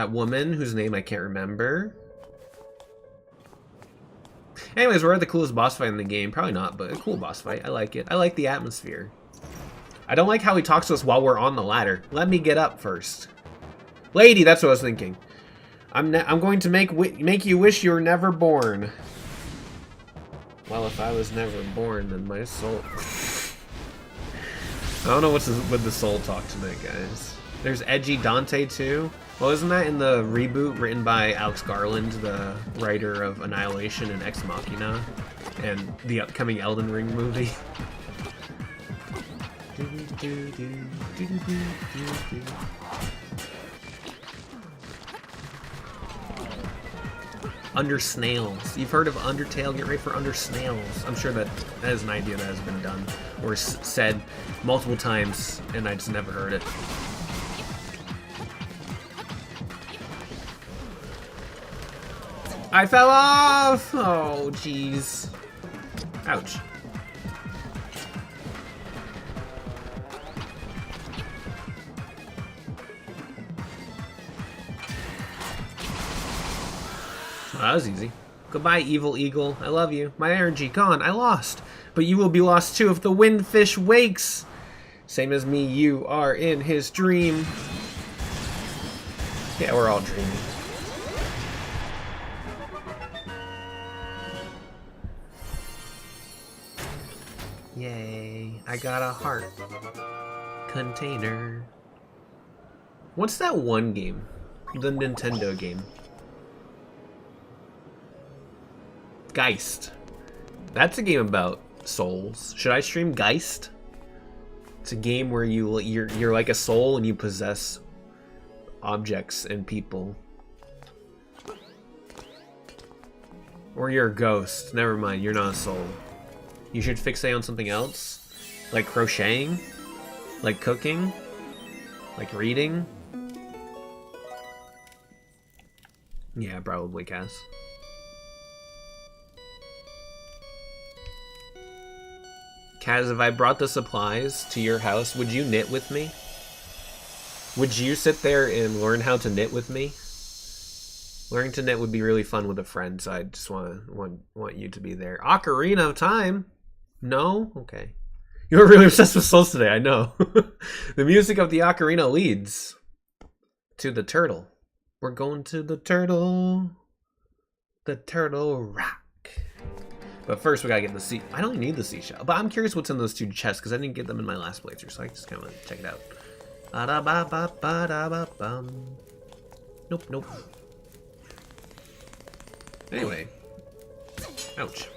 woman whose name I can't remember. Anyways, we're at the coolest boss fight in the game. Probably not, but a cool boss fight. I like it. I like the atmosphere. I don't like how he talks to us while we're on the ladder. Let me get up first. Lady, that's what I was thinking. I'm going to make you wish you were never born. Well, if I was never born, then my soul... I don't know what's with the soul talk tonight, guys. There's Edgy Dante, too. Well, isn't that in the reboot written by Alex Garland, the writer of Annihilation and Ex Machina, and the upcoming Elden Ring movie? Under Snails. You've heard of Undertale? Get ready for Under Snails. I'm sure that is an idea that has been done or said multiple times, and I just never heard it. I fell off! Oh, jeez. Ouch. Oh, that was easy. Goodbye, evil eagle. I love you. My energy gone. I lost. But you will be lost too if the windfish wakes. Same as me, you are in his dream. Yeah, we're all dreaming. Yay, I got a heart container. What's that one game? The Nintendo game. Geist. That's a game about souls. Should I stream Geist? It's a game where you're like a soul and you possess objects and people. Or you're a ghost. Never mind, you're not a soul. You should fixate on something else, like crocheting, like cooking, like reading. Yeah, probably, Cass. Kaz, if I brought the supplies to your house, would you knit with me? Would you sit there and learn how to knit with me? Learning to knit would be really fun with a friend, so I just want you to be there. Ocarina of Time? No? Okay. You were really obsessed with Souls today, I know. The music of the ocarina leads to the turtle. We're going to the turtle. The turtle rock. But first we gotta get the sea. I don't need the seashell, but I'm curious what's in those two chests because I didn't get them in my last playthrough, so I just kind of want to check it out. Nope, nope. Anyway. Ouch.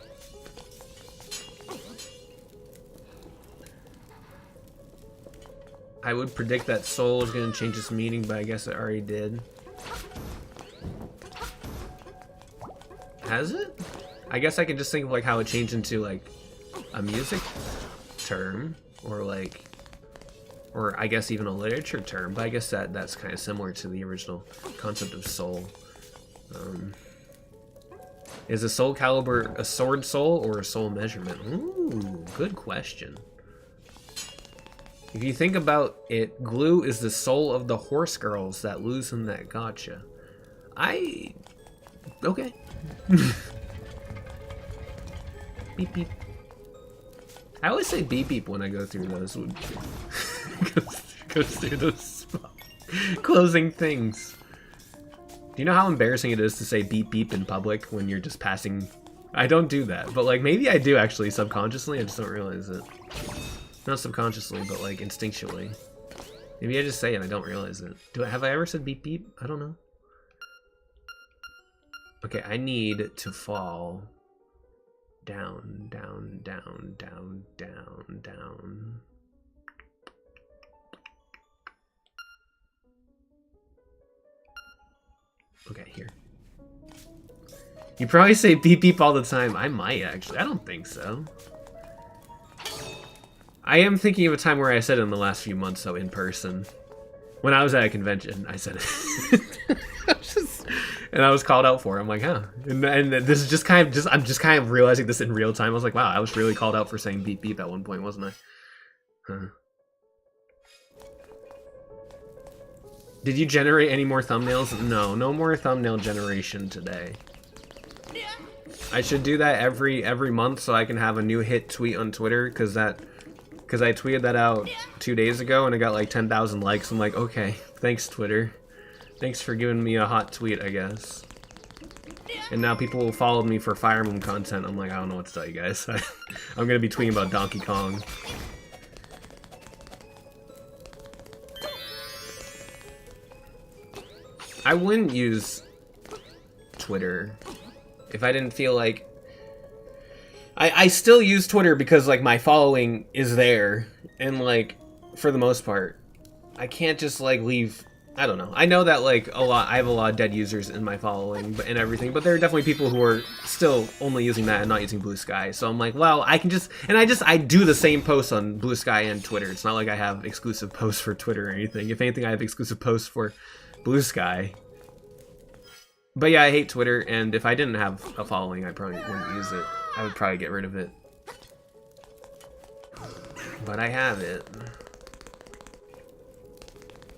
I would predict that soul is going to change its meaning, but I guess it already did. Has it? I guess I can just think of like how it changed into like a music term or like, or I guess even a literature term, but I guess that's kind of similar to the original concept of soul. Is a soul caliber a sword soul or a soul measurement? Ooh, good question. If you think about it, Glue is the soul of the horse girls that loosen that gotcha. Okay. Beep beep. I always say beep beep when I go through those. Goes through those closing things. Do you know how embarrassing it is to say beep beep in public when you're just passing? I don't do that, but like maybe I do actually subconsciously. I just don't realize it. Not subconsciously, but like instinctually. Maybe I just say it and I don't realize it. Have I ever said beep beep? I don't know. Okay, I need to fall down, down, down, down, down, down. Okay, here. You probably say beep beep all the time. I might actually. I don't think so. I am thinking of a time where I said it in the last few months, though, in person. When I was at a convention, I said it. And I was called out for it. I'm like, huh. And this is just kind of, I'm just kind of realizing this in real time. I was like, wow, I was really called out for saying beep beep at one point, wasn't I? Huh. Did you generate any more thumbnails? No, no more thumbnail generation today. I should do that every month so I can have a new hit tweet on Twitter, because I tweeted that out 2 days ago and it got like 10,000 likes. I'm like, okay, thanks Twitter. Thanks for giving me a hot tweet, I guess. And now people will follow me for Fire Emblem content. I'm like, I don't know what to tell you guys. I'm gonna be tweeting about Donkey Kong. I wouldn't use Twitter if I didn't feel like... I still use Twitter because, like, my following is there. And, like, for the most part, I can't just, like, leave I don't know. I know that like I have a lot of dead users in my following and everything, but there are definitely people who are still only using that and not using Blue Sky. So I'm like, well, I can just, and I do the same posts on Blue Sky and Twitter. It's not like I have exclusive posts for Twitter or anything. If anything, I have exclusive posts for Blue Sky. But yeah, I hate Twitter, and if I didn't have a following, I probably wouldn't use it. I would probably get rid of it. But I have it.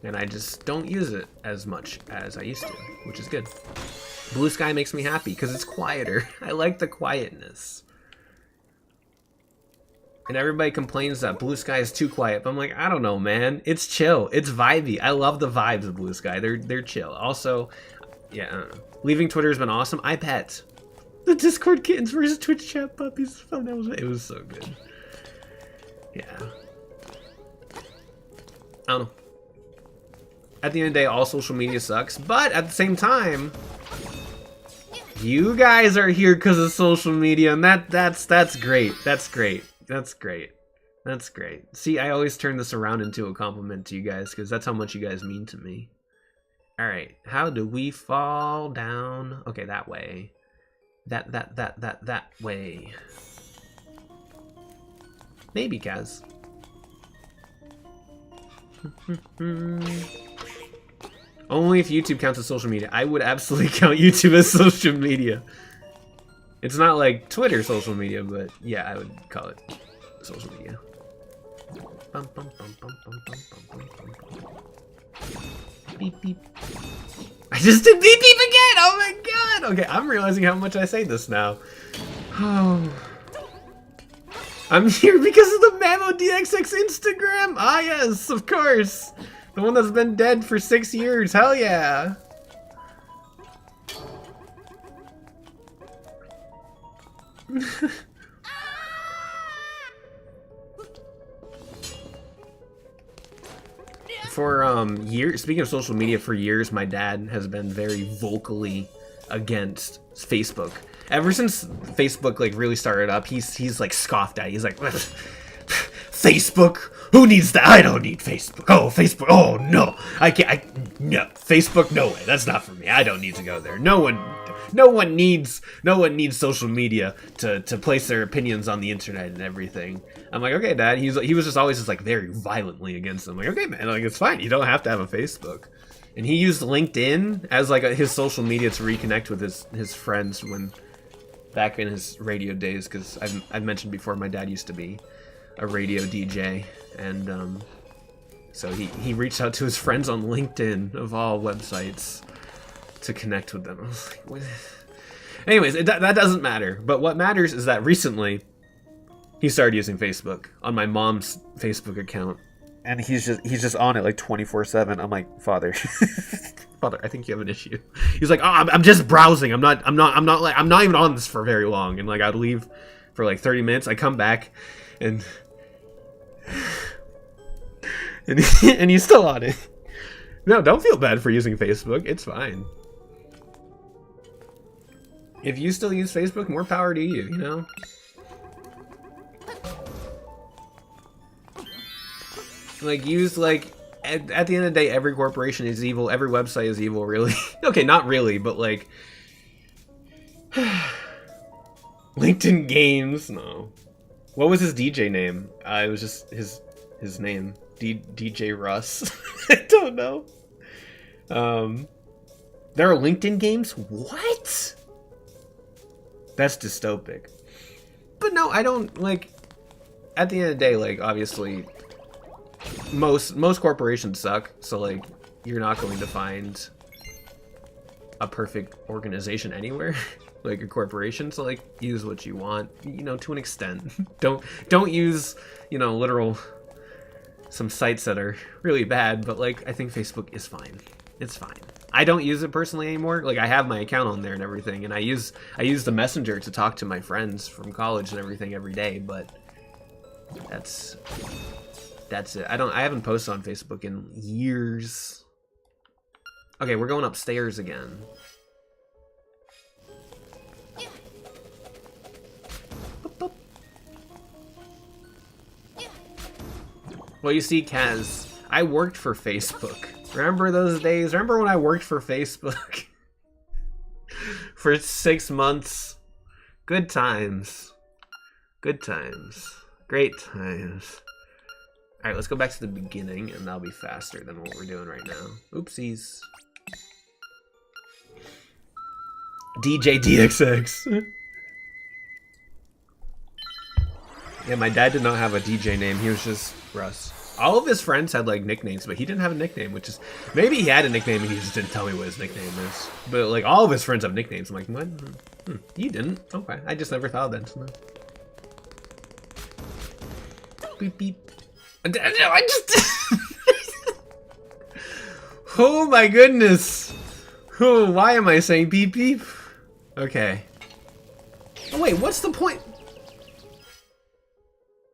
And I just don't use it as much as I used to, which is good. Blue Sky makes me happy because it's quieter. I like the quietness. And everybody complains that Blue Sky is too quiet, but I'm like, I don't know, man. It's chill. It's vibey. I love the vibes of Blue Sky. They're chill. Also, yeah, I don't know. Leaving Twitter has been awesome. I bet the Discord kittens versus Twitch chat puppies. Fun. It was so good. Yeah. I don't know. At the end of the day, all social media sucks, but at the same time, you guys are here because of social media, and that's great. That's great. That's great. That's great. See, I always turn this around into a compliment to you guys because that's how much you guys mean to me. All right, how do we fall down? Okay, that way. That way. Maybe, Kaz. Only if YouTube counts as social media. I would absolutely count YouTube as social media. It's not like Twitter social media, but yeah, I would call it social media. Beep beep. I just did beep beep again! Oh my god! Okay, I'm realizing how much I say this now. Oh. I'm here because of the Mamo DXX Instagram! Ah yes, of course! The one that's been dead for 6 years, hell yeah! For years, speaking of social media, for years my dad has been very vocally against Facebook. Ever since Facebook like really started up, he's like scoffed at it. He's like, Facebook? Who needs that? I don't need Facebook. Oh, Facebook. Oh no, I can't. No, Facebook. No way. That's not for me. I don't need to go there. No one needs social media to place their opinions on the internet and everything. I'm like, okay, Dad. He was just always just like very violently against them. Like, okay, man. Like, it's fine. You don't have to have a Facebook. And he used LinkedIn as like his social media to reconnect with his friends when back in his radio days. Because I've mentioned before, my dad used to be a radio DJ, and so he reached out to his friends on LinkedIn of all websites to connect with them. I was like, what? Anyways, that doesn't matter. But what matters is that recently he started using Facebook on my mom's Facebook account, and he's just on it like 24/7. I'm like, Father, Father, I think you have an issue. He's like, oh, I'm just browsing. I'm not even on this for very long. And like, I'd leave for like 30 minutes. I come back, and he's still on it. No, don't feel bad for using Facebook. It's fine. If you still use Facebook, more power to you, you know? Like, use, like, at the end of the day, every corporation is evil. Every website is evil, really. Okay, not really, but, like... LinkedIn Games, no. What was his DJ name? It was just his name. DJ Russ. I don't know. There are LinkedIn games? What? That's dystopic. But no, I don't, like, at the end of the day, like, obviously, most corporations suck, so, like, you're not going to find a perfect organization anywhere, like a corporation, so, like, use what you want, you know, to an extent. Don't use, you know, literal, some sites that are really bad, but, like, I think Facebook is fine. It's fine. I don't use it personally anymore. Like, I have my account on there and everything, and I use the Messenger to talk to my friends from college and everything every day, but that's it. I haven't posted on Facebook in years. Okay, we're going upstairs again. Well, you see, Kaz, I worked for Facebook. Remember those days? Remember when I worked for Facebook? For 6 months? Good times. Good times. Great times. Alright, let's go back to the beginning, and that'll be faster than what we're doing right now. Oopsies. DJ DXX. Yeah, my dad did not have a DJ name. He was just Russ. All of his friends had like nicknames, but he didn't have a nickname, which is maybe he had a nickname and he just didn't tell me what his nickname is. But like all of his friends have nicknames. I'm like, what? You didn't? Okay, I just never thought of that. So. Beep beep. I just. Oh my goodness. Oh, why am I saying beep beep? Okay. Oh wait, what's the point?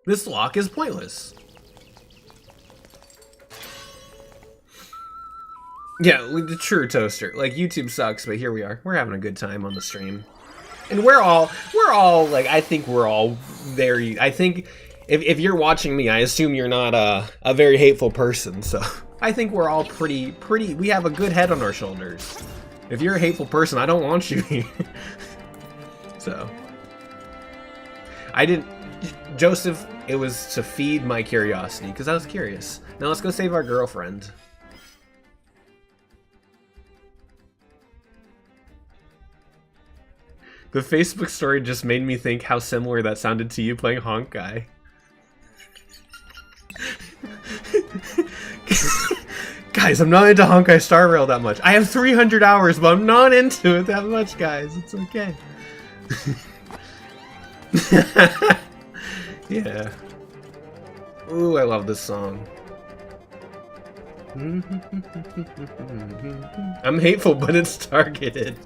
This lock is pointless. Yeah, the true toaster. Like, YouTube sucks, but here we are. We're having a good time on the stream. And we're all, like, I think we're all very, I think, if you're watching me, I assume you're not a very hateful person, so I think we're all pretty, we have a good head on our shoulders. If you're a hateful person, I don't want you here. So. Joseph, it was to feed my curiosity, because I was curious. Now let's go save our girlfriend. The Facebook story just made me think how similar that sounded to you playing Honkai. Guys, I'm not into Honkai Star Rail that much. I have 300 hours, but I'm not into it that much, guys. It's okay. Yeah. Ooh, I love this song. I'm hateful, but it's targeted.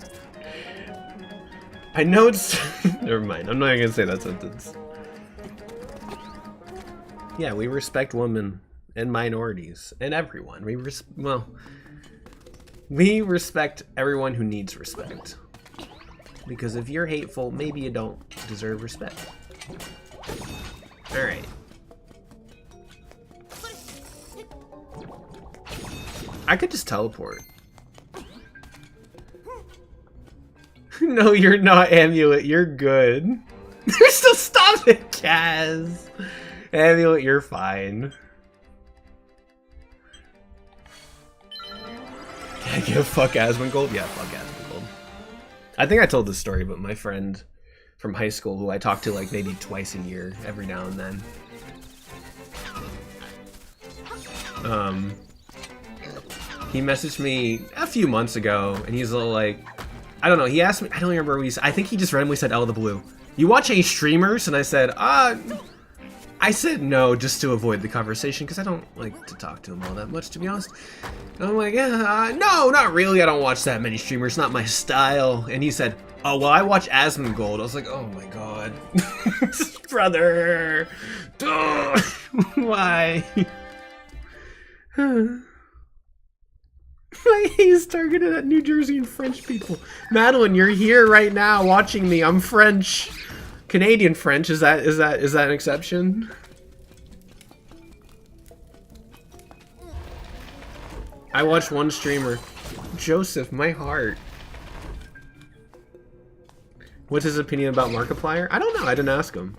I know it's... Never mind, I'm not gonna say that sentence. Yeah, we respect women and minorities and everyone. We respect everyone who needs respect. Because if you're hateful, maybe you don't deserve respect. Alright. I could just teleport. No, you're not, Amulet. You're good. Still stop it, Kaz. Amulet, you're fine. Can I give fuck Asmongold? Yeah, fuck Asmongold. I think I told this story, but my friend from high school, who I talk to like maybe twice a year, every now and then. He messaged me a few months ago, and he's like, I don't know, he asked me, I don't remember what he said. I think he just randomly said out of the blue, you watch any streamers? And I said, I said no, just to avoid the conversation, because I don't like to talk to him all that much, to be honest. And I'm like, yeah, no, not really, I don't watch that many streamers, not my style. And he said, oh, well, I watch Asmongold. I was like, oh my god. Brother. Why? My hate is targeted at New Jersey and French people. Madeline, you're here right now watching me. I'm French. Canadian French, is that an exception? I watched one streamer. Joseph, my heart. What's his opinion about Markiplier? I don't know, I didn't ask him.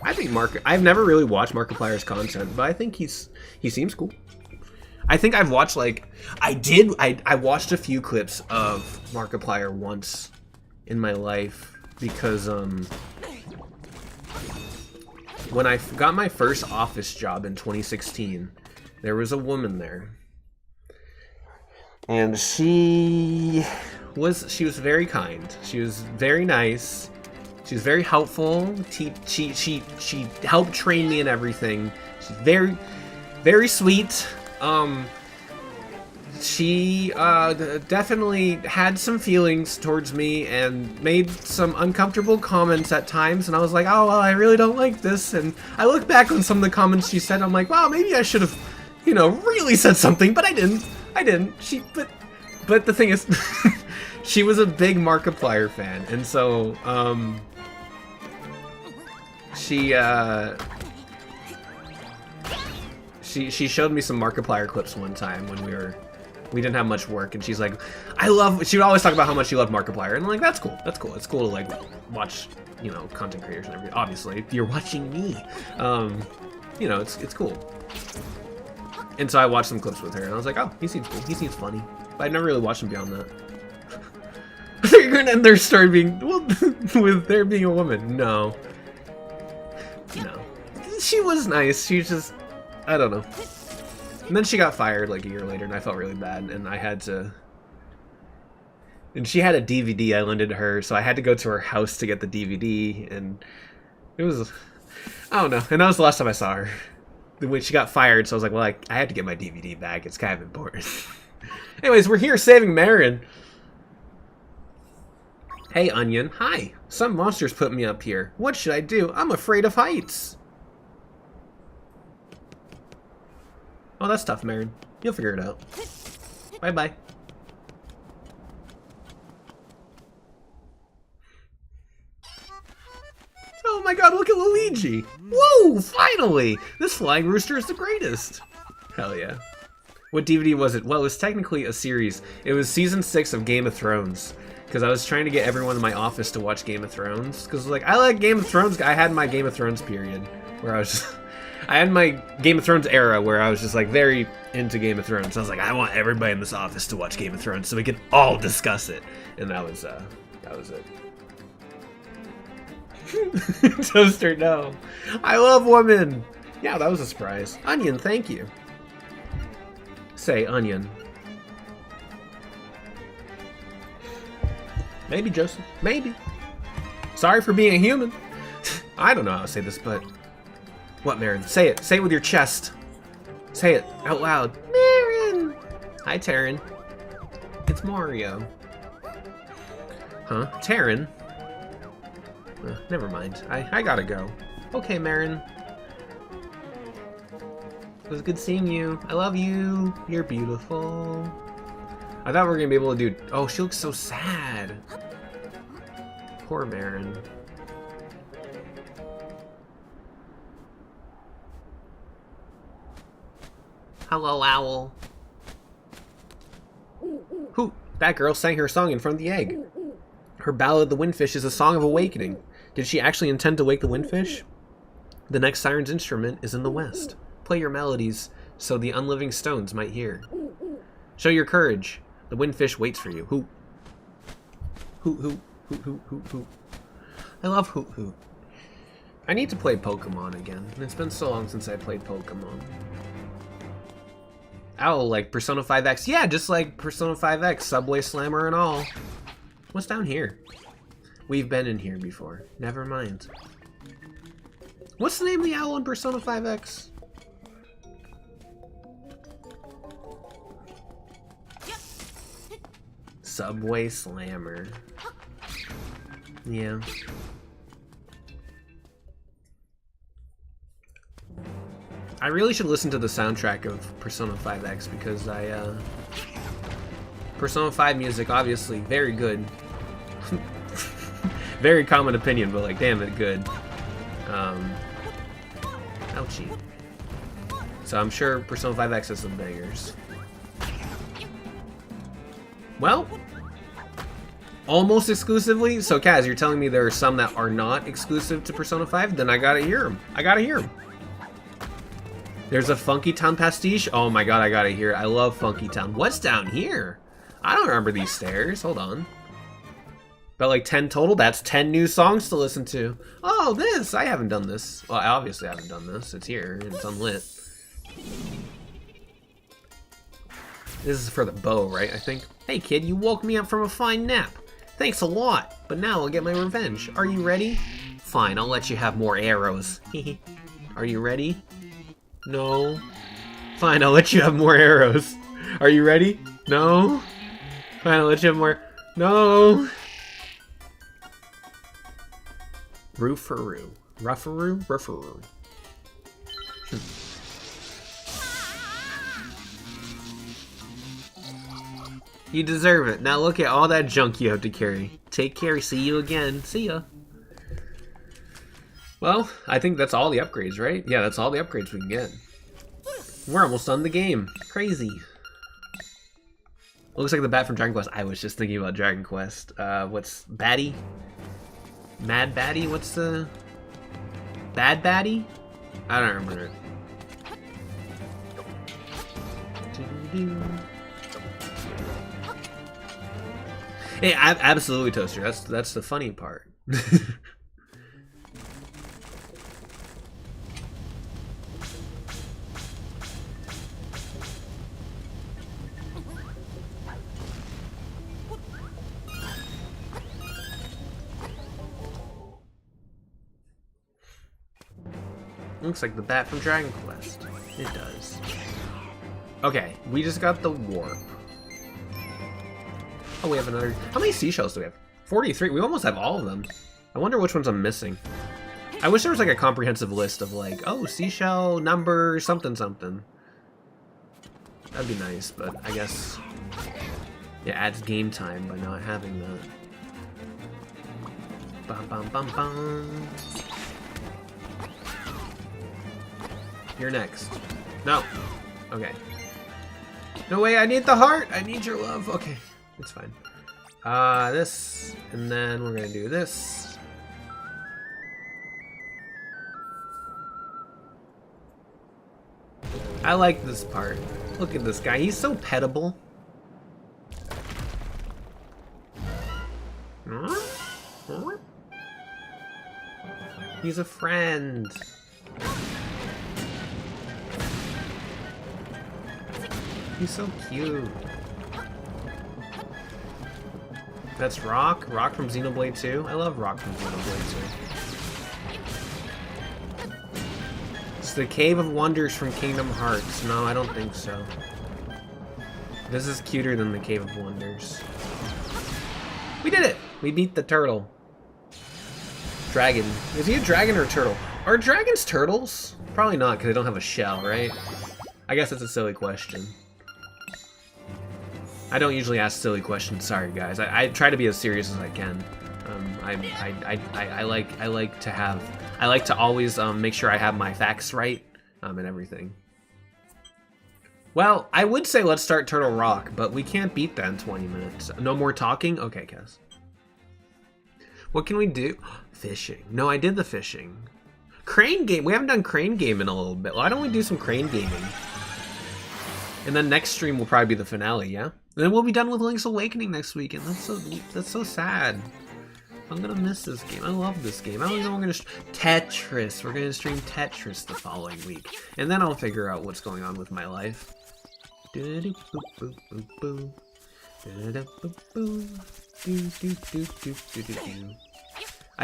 I think I've never really watched Markiplier's content, but I think he seems cool. I think I've watched like, I watched a few clips of Markiplier once in my life because when I got my first office job in 2016, there was a woman there. And she was very kind. She was very nice. She was very helpful. She helped train me and everything. She's very, very sweet. She definitely had some feelings towards me and made some uncomfortable comments at times, and I was like, oh, well, I really don't like this. And I look back on some of the comments she said, I'm like, wow, maybe I should have, you know, really said something, but I didn't. But the thing is, she was a big Markiplier fan, and so, she showed me some Markiplier clips one time when we were We didn't have much work, and she's like, she would always talk about how much she loved Markiplier, and I'm like, that's cool, that's cool. It's cool to like watch, you know, content creators and everything. Obviously, you're watching me. You know, it's cool. And so I watched some clips with her, and I was like, oh, he seems cool. He seems funny. But I'd never really watched him beyond that. You're gonna end their story being, well, with there being a woman. No. No. She was nice. She just, I don't know. And then she got fired like a year later, and I felt really bad, and I had to... And she had a DVD I lended her, so I had to go to her house to get the DVD, and it was... I don't know. And that was the last time I saw her. When she got fired, so I was like, well, I had to get my DVD back. It's kind of important. Anyways, we're here saving Marin. Hey, Onion. Hi. Some monsters put me up here. What should I do? I'm afraid of heights. Oh, that's tough, Marin. You'll figure it out. Bye-bye. Oh my god, look at Luigi! Whoa, finally! This flying rooster is the greatest! Hell yeah. What DVD was it? Well, it was technically a series. It was season 6 of Game of Thrones. Because I was trying to get everyone in my office to watch Game of Thrones. Because, like, I like Game of Thrones. I had my Game of Thrones period. Where I was just... I had my Game of Thrones era where I was just, like, very into Game of Thrones. I was like, I want everybody in this office to watch Game of Thrones so we can all discuss it. And that was it. Toaster, no. I love women. Yeah, that was a surprise. Onion, thank you. Say, Onion. Maybe, Joseph. Maybe. Sorry for being a human. I don't know how to say this, but... What, Marin? Say it. Say it with your chest. Say it out loud. Marin! Hi, Taryn. It's Mario. Huh? Taryn? Never mind. I gotta go. Okay, Marin. It was good seeing you. I love you. You're beautiful. I thought we were gonna be able to do... Oh, she looks so sad. Poor Marin. Hello, Owl. Who? That girl sang her song in front of the egg. Her ballad, The Windfish, is a song of awakening. Did she actually intend to wake the windfish? The next siren's instrument is in the west. Play your melodies so the unliving stones might hear. Show your courage. The windfish waits for you. Hoot. Hoot, hoot, hoot, hoot, hoot, hoot. I love Hoot Hoot. I need to play Pokemon again. It's been so long since I played Pokemon. Oh, like Persona 5X? Yeah, just like Persona 5X, Subway Slammer and all. What's down here? We've been in here before. Never mind. What's the name of the owl in Persona 5X? Subway Slammer. Yeah. I really should listen to the soundtrack of Persona 5X because Persona 5 music, obviously, very good. Very common opinion, but like, damn it, good. Ouchie. So I'm sure Persona 5X has some bangers. Well, almost exclusively. So Kaz, you're telling me there are some that are not exclusive to Persona 5? Then I gotta hear them. I gotta hear them. There's a Funky Town pastiche. Oh my god, I gotta hear it. I love Funky Town. What's down here? I don't remember these stairs. Hold on. About like 10 total? That's 10 new songs to listen to. Oh, this! I haven't done this. Well, I obviously haven't done this. It's here, and it's unlit. This is for the bow, right, I think? Hey kid, you woke me up from a fine nap. Thanks a lot, but now I'll get my revenge. Are you ready? Fine, I'll let you have more arrows. Are you ready? No. Fine, I'll let you have more arrows. Are you ready? No. Fine, I'll let you have more. No. Roofaroo. Ruffaroo? Ruffaroo. You deserve it. Now look at all that junk you have to carry. Take care. See you again. See ya. Well, I think that's all the upgrades, right? Yeah, that's all the upgrades we can get. We're almost done the game. Crazy. Looks like the bat from Dragon Quest. I was just thinking about Dragon Quest. What's Batty? Mad Batty? What's the... Bad Batty? I don't remember. Hey, absolutely, Toaster. That's the funny part. Looks like the bat from Dragon Quest. It does. Okay, we just got the warp. Oh, we have another... How many seashells do we have? 43. We almost have all of them. I wonder which ones I'm missing. I wish there was like a comprehensive list of like, oh, seashell number something something. That'd be nice, but I guess it adds game time by not having that. Bum, bum, bum, bum. You're next. No. Okay. No way, I need the heart! I need your love. Okay, it's fine. This, and then we're gonna do this. I like this part. Look at this guy, he's so pettable. He's a friend. He's so cute. That's Rock. Rock from Xenoblade 2. I love Rock from Xenoblade 2. It's the Cave of Wonders from Kingdom Hearts. No, I don't think so. This is cuter than the Cave of Wonders. We did it! We beat the turtle. Dragon. Is he a dragon or a turtle? Are dragons turtles? Probably not, because they don't have a shell, right? I guess that's a silly question. I don't usually ask silly questions. Sorry, guys. I try to be as serious as I can. I like to always make sure I have my facts right and everything. Well, I would say let's start Turtle Rock, but we can't beat that in 20 minutes. No more talking? Okay, Kaz. What can we do? Fishing. No, I did the fishing. Crane game. We haven't done crane game in a little bit. Why don't we do some crane gaming? And then next stream will probably be the finale, yeah? And then we'll be done with Link's Awakening next week, and that's so sad. I'm gonna miss this game. I love this game. I don't know. We're gonna Tetris. We're gonna stream Tetris the following week, and then I'll figure out what's going on with my life. I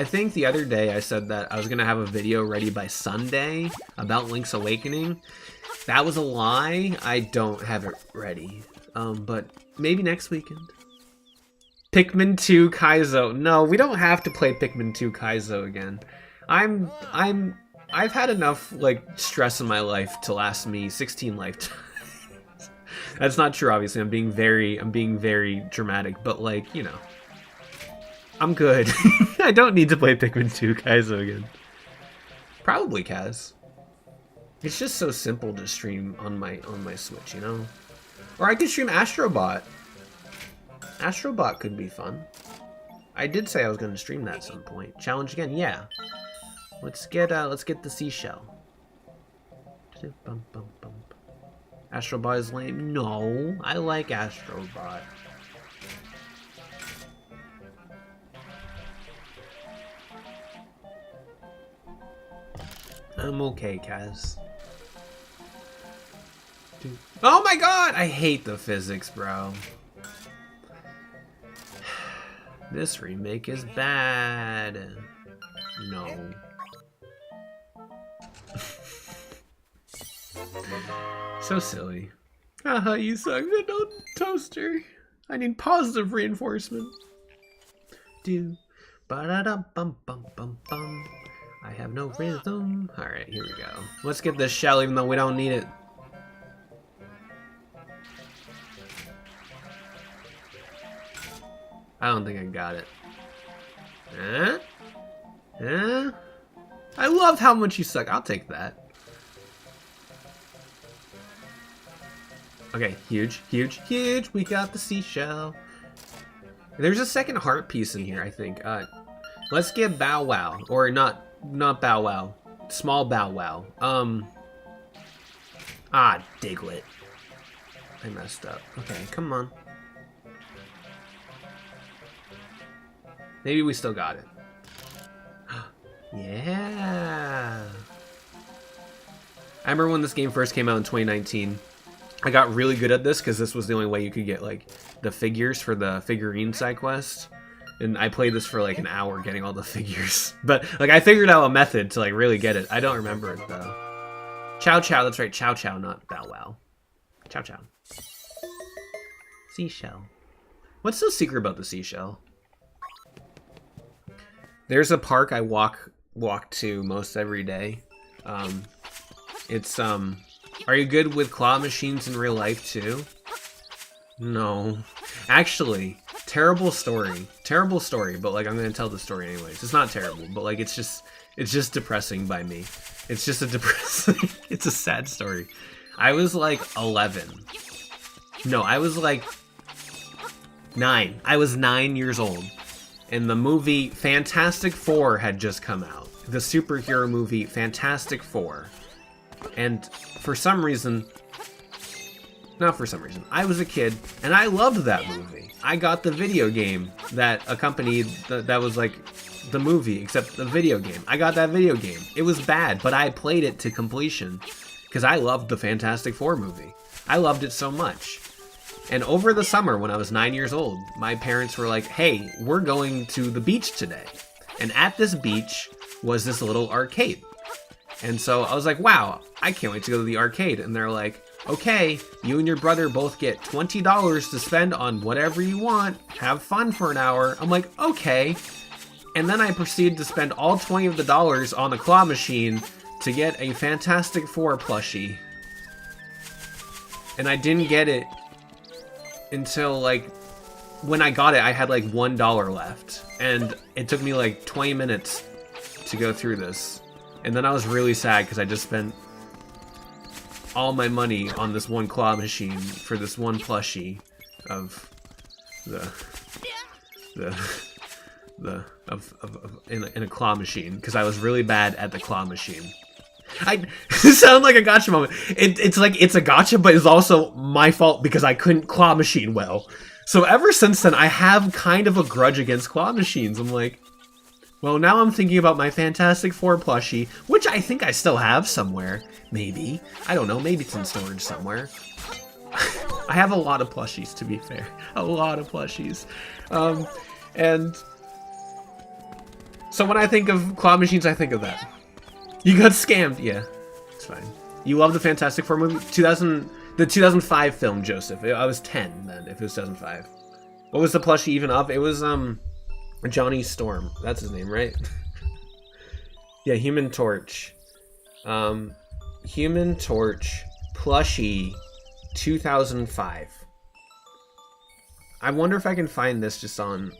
think the other day I said that I was gonna have a video ready by Sunday about Link's Awakening. That was a lie. I don't have it ready. But maybe next weekend. Pikmin 2 Kaizo. No, we don't have to play Pikmin 2 Kaizo again. I've had enough like stress in my life to last me 16 lifetimes. That's not true, obviously. I'm being very dramatic, but like, you know. I'm good. I don't need to play Pikmin 2 Kaizo again. Probably, Kaz. It's just so simple to stream on my Switch, you know? Or I could stream Astrobot. Astrobot could be fun. I did say I was going to stream that at some point. Challenge again, yeah. Let's get the seashell. Astrobot is lame. No, I like Astrobot. I'm okay, Kaz. Oh my god! I hate the physics, bro. This remake is bad. No. So silly. Haha, you suck. No, Toaster. I need positive reinforcement. Do. Ba-da-dum-bum-bum-bum-bum. I have no rhythm. Alright, here we go. Let's get this shell even though we don't need it. I don't think I got it. Huh? Huh? I love how much you suck. I'll take that. Okay, huge, huge, huge. We got the seashell. There's a second heart piece in here, I think. Let's get Bow Wow. Or not Bow Wow. Small Bow Wow. Diglett. I messed up. Okay, come on. Maybe we still got it. Yeah. I remember when this game first came out in 2019. I got really good at this because this was the only way you could get like the figures for the figurine side quest. And I played this for like an hour getting all the figures. But like I figured out a method to like really get it. I don't remember it though. Chow Chow, that's right, Chow Chow, not Bow Wow. Chow Chow. Seashell. What's so secret about the seashell? There's a park I walk to most every day. Are you good with claw machines in real life too? No. Actually, terrible story, but like I'm gonna tell the story anyways. It's not terrible, but like it's just depressing by me. It's just a depressing, it's a sad story. I was like 11. No, I was like 9. I was 9 years old. And the movie Fantastic Four had just come out. The superhero movie Fantastic Four. And for some reason, not for some reason, I was a kid and I loved that movie. I got the video game that accompanied, that was like the movie, except the video game. I got that video game. It was bad, but I played it to completion because I loved the Fantastic Four movie. I loved it so much. And over the summer when I was 9 years old, my parents were like, hey, we're going to the beach today. And at this beach was this little arcade. And so I was like, wow, I can't wait to go to the arcade. And they're like, okay, you and your brother both get $20 to spend on whatever you want. Have fun for an hour. I'm like, okay. And then I proceeded to spend all 20 of the dollars on the claw machine to get a Fantastic Four plushie. And I didn't get it until like when I got it, I had like $1 left, and it took me like 20 minutes to go through this. And then I was really sad because I just spent all my money on this one claw machine for this one plushie of in a claw machine because I was really bad at the claw machine. I sound like a gotcha moment. It's like it's a gotcha, but it's also my fault because I couldn't claw machine well. So ever since then, I have kind of a grudge against claw machines. I'm like, well, now I'm thinking about my Fantastic Four plushie, which I think I still have somewhere. Maybe. I don't know. Maybe it's in storage somewhere. I have a lot of plushies, to be fair. A lot of plushies. And so when I think of claw machines, I think of that. You got scammed. Yeah, it's fine. You love the Fantastic Four movie? The 2005 film, Joseph. I was 10 then, if it was 2005. What was the plushie even of? It was, Johnny Storm. That's his name, right? Yeah, Human Torch. Human Torch plushie 2005. I wonder if I can find this just on...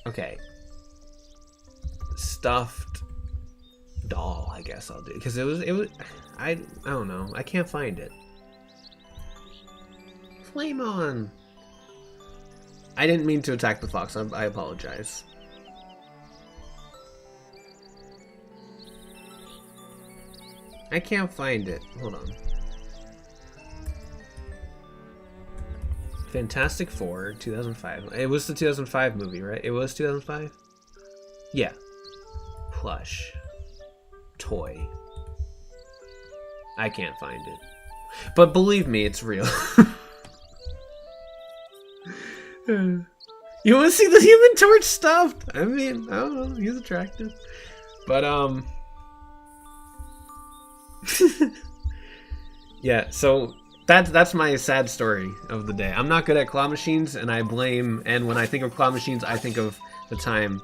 Okay. Stuffed doll, I guess I'll do, because it was I don't know, I can't find it. Flame on. I didn't mean to attack the fox. I apologize. I can't find it. Hold on. Fantastic Four 2005. It was the 2005 movie, right? It was 2005? Yeah. Plush. Toy. I can't find it. But believe me, it's real. You want to see the Human Torch stuffed? I mean, I don't know. He's attractive. But, yeah, so that's my sad story of the day. I'm not good at claw machines, and and when I think of claw machines, I think of the time,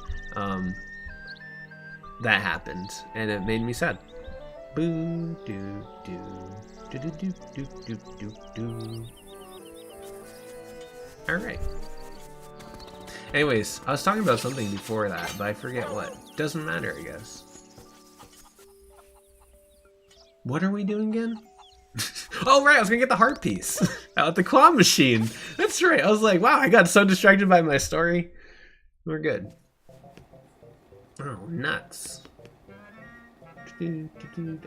that happened, and it made me sad. Boo doo doo doo doo doo doo doo doo doo. All right. Anyways, I was talking about something before that, but I forget what. Doesn't matter, I guess. What are we doing again? Oh, right, I was gonna get the heart piece out at the claw machine. That's right. I was like, wow, I got so distracted by my story. We're good. Oh, nuts.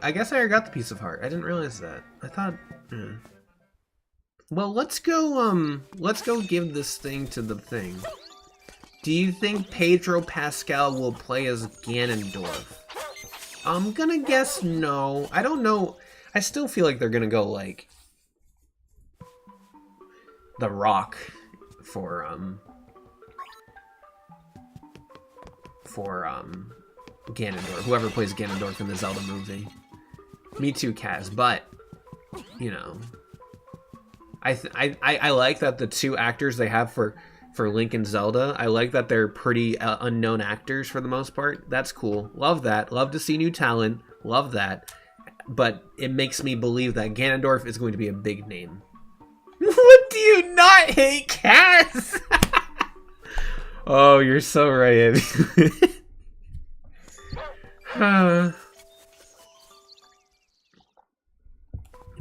I guess I already got the piece of heart. I didn't realize that. I thought... Well, let's go give this thing to the thing. Do you think Pedro Pascal will play as Ganondorf? I'm gonna guess no. I don't know. I still feel like they're gonna go like The Rock for Ganondorf. Whoever plays Ganondorf in the Zelda movie. Me too, Kaz. But you know, I like that the two actors they have for Link and Zelda, I like that they're pretty unknown actors for the most part. That's cool. Love that. Love to see new talent. Love that. But it makes me believe that Ganondorf is going to be a big name. What do you not hate, Kaz? Oh, you're so right, Abby.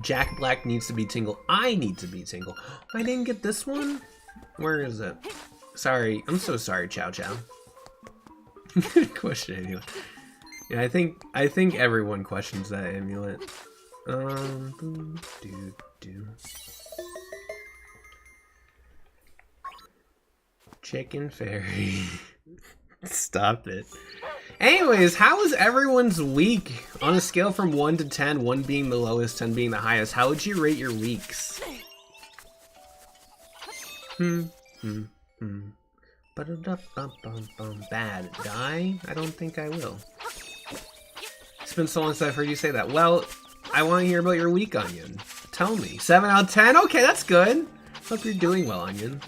Jack Black needs to be Tingle. I need to be Tingle. I didn't get this one? Where is it? Sorry. I'm so sorry, Chow Chow. Question anyway. Yeah, I think everyone questions that amulet. Chicken Fairy. Stop it. Anyways, how was everyone's week? On a scale from 1 to 10, 1 being the lowest, 10 being the highest, how would you rate your weeks? Bad. Die? I don't think I will. It's been so long since I've heard you say that. Well, I want to hear about your week, Onion. Tell me. 7 out of 10? Okay, that's good. Hope you're doing well, Onion.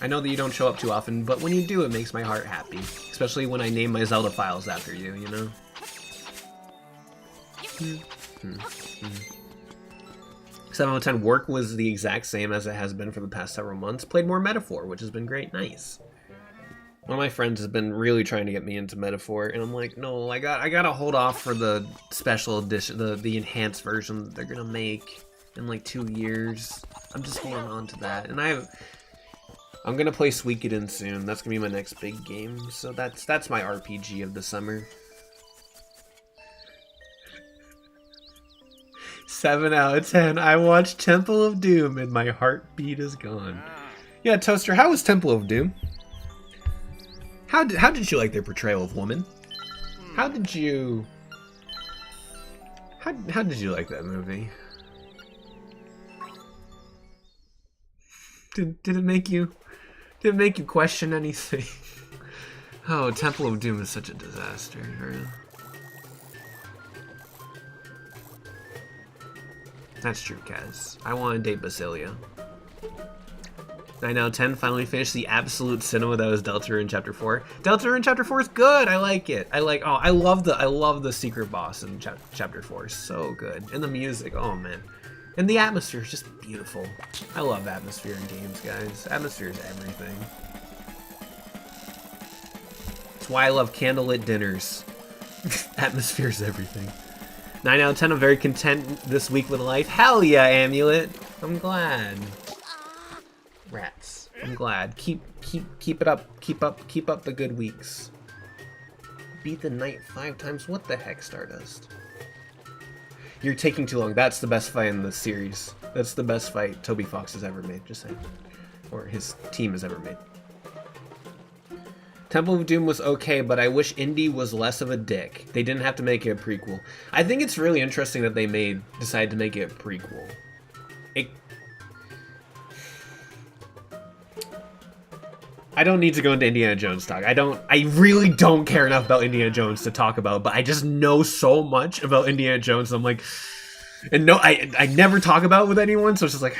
I know that you don't show up too often, but when you do, it makes my heart happy. Especially when I name my Zelda files after you, you know? 7 out of 10 work was the exact same as it has been for the past several months. Played more Metaphor, which has been great. Nice. One of my friends has been really trying to get me into Metaphor, and I'm like, no, I gotta hold off for the special edition, the enhanced version that they're gonna make in like 2 years. I'm just holding on to that, and I'm gonna play Suikoden soon. That's gonna be my next big game. So that's my RPG of the summer. 7 out of 10. I watched Temple of Doom and my heartbeat is gone. Yeah, Toaster, how was Temple of Doom? How did you like their portrayal of woman? How did you like that movie? Did it make you question anything? Oh, Temple of Doom is such a disaster. That's true, Kaz. I want to date Basilia. 9 out of 10 finally finished the absolute cinema that was Deltarune Chapter 4. Deltarune Chapter 4 is good. I like it. I love the secret boss in Chapter 4. So good. And the music. Oh man. And the atmosphere is just beautiful. I love atmosphere in games, guys. Atmosphere is everything. That's why I love candlelit dinners. Atmosphere is everything. 9 out of 10, I'm very content this week with life. Hell yeah, Amulet. I'm glad. Rats. I'm glad. Keep it up. Keep up the good weeks. Beat the knight 5 times. What the heck, Stardust? You're taking too long. That's the best fight in the series. That's the best fight Toby Fox has ever made, just saying. Or his team has ever made. Temple of Doom was okay, but I wish Indy was less of a dick. They didn't have to make it a prequel. I think it's really interesting that they decided to make it a prequel. I don't need to go into Indiana Jones talk. I really don't care enough about Indiana Jones to talk about, but I just know so much about Indiana Jones. I'm like, and no, I never talk about it with anyone, so it's just like,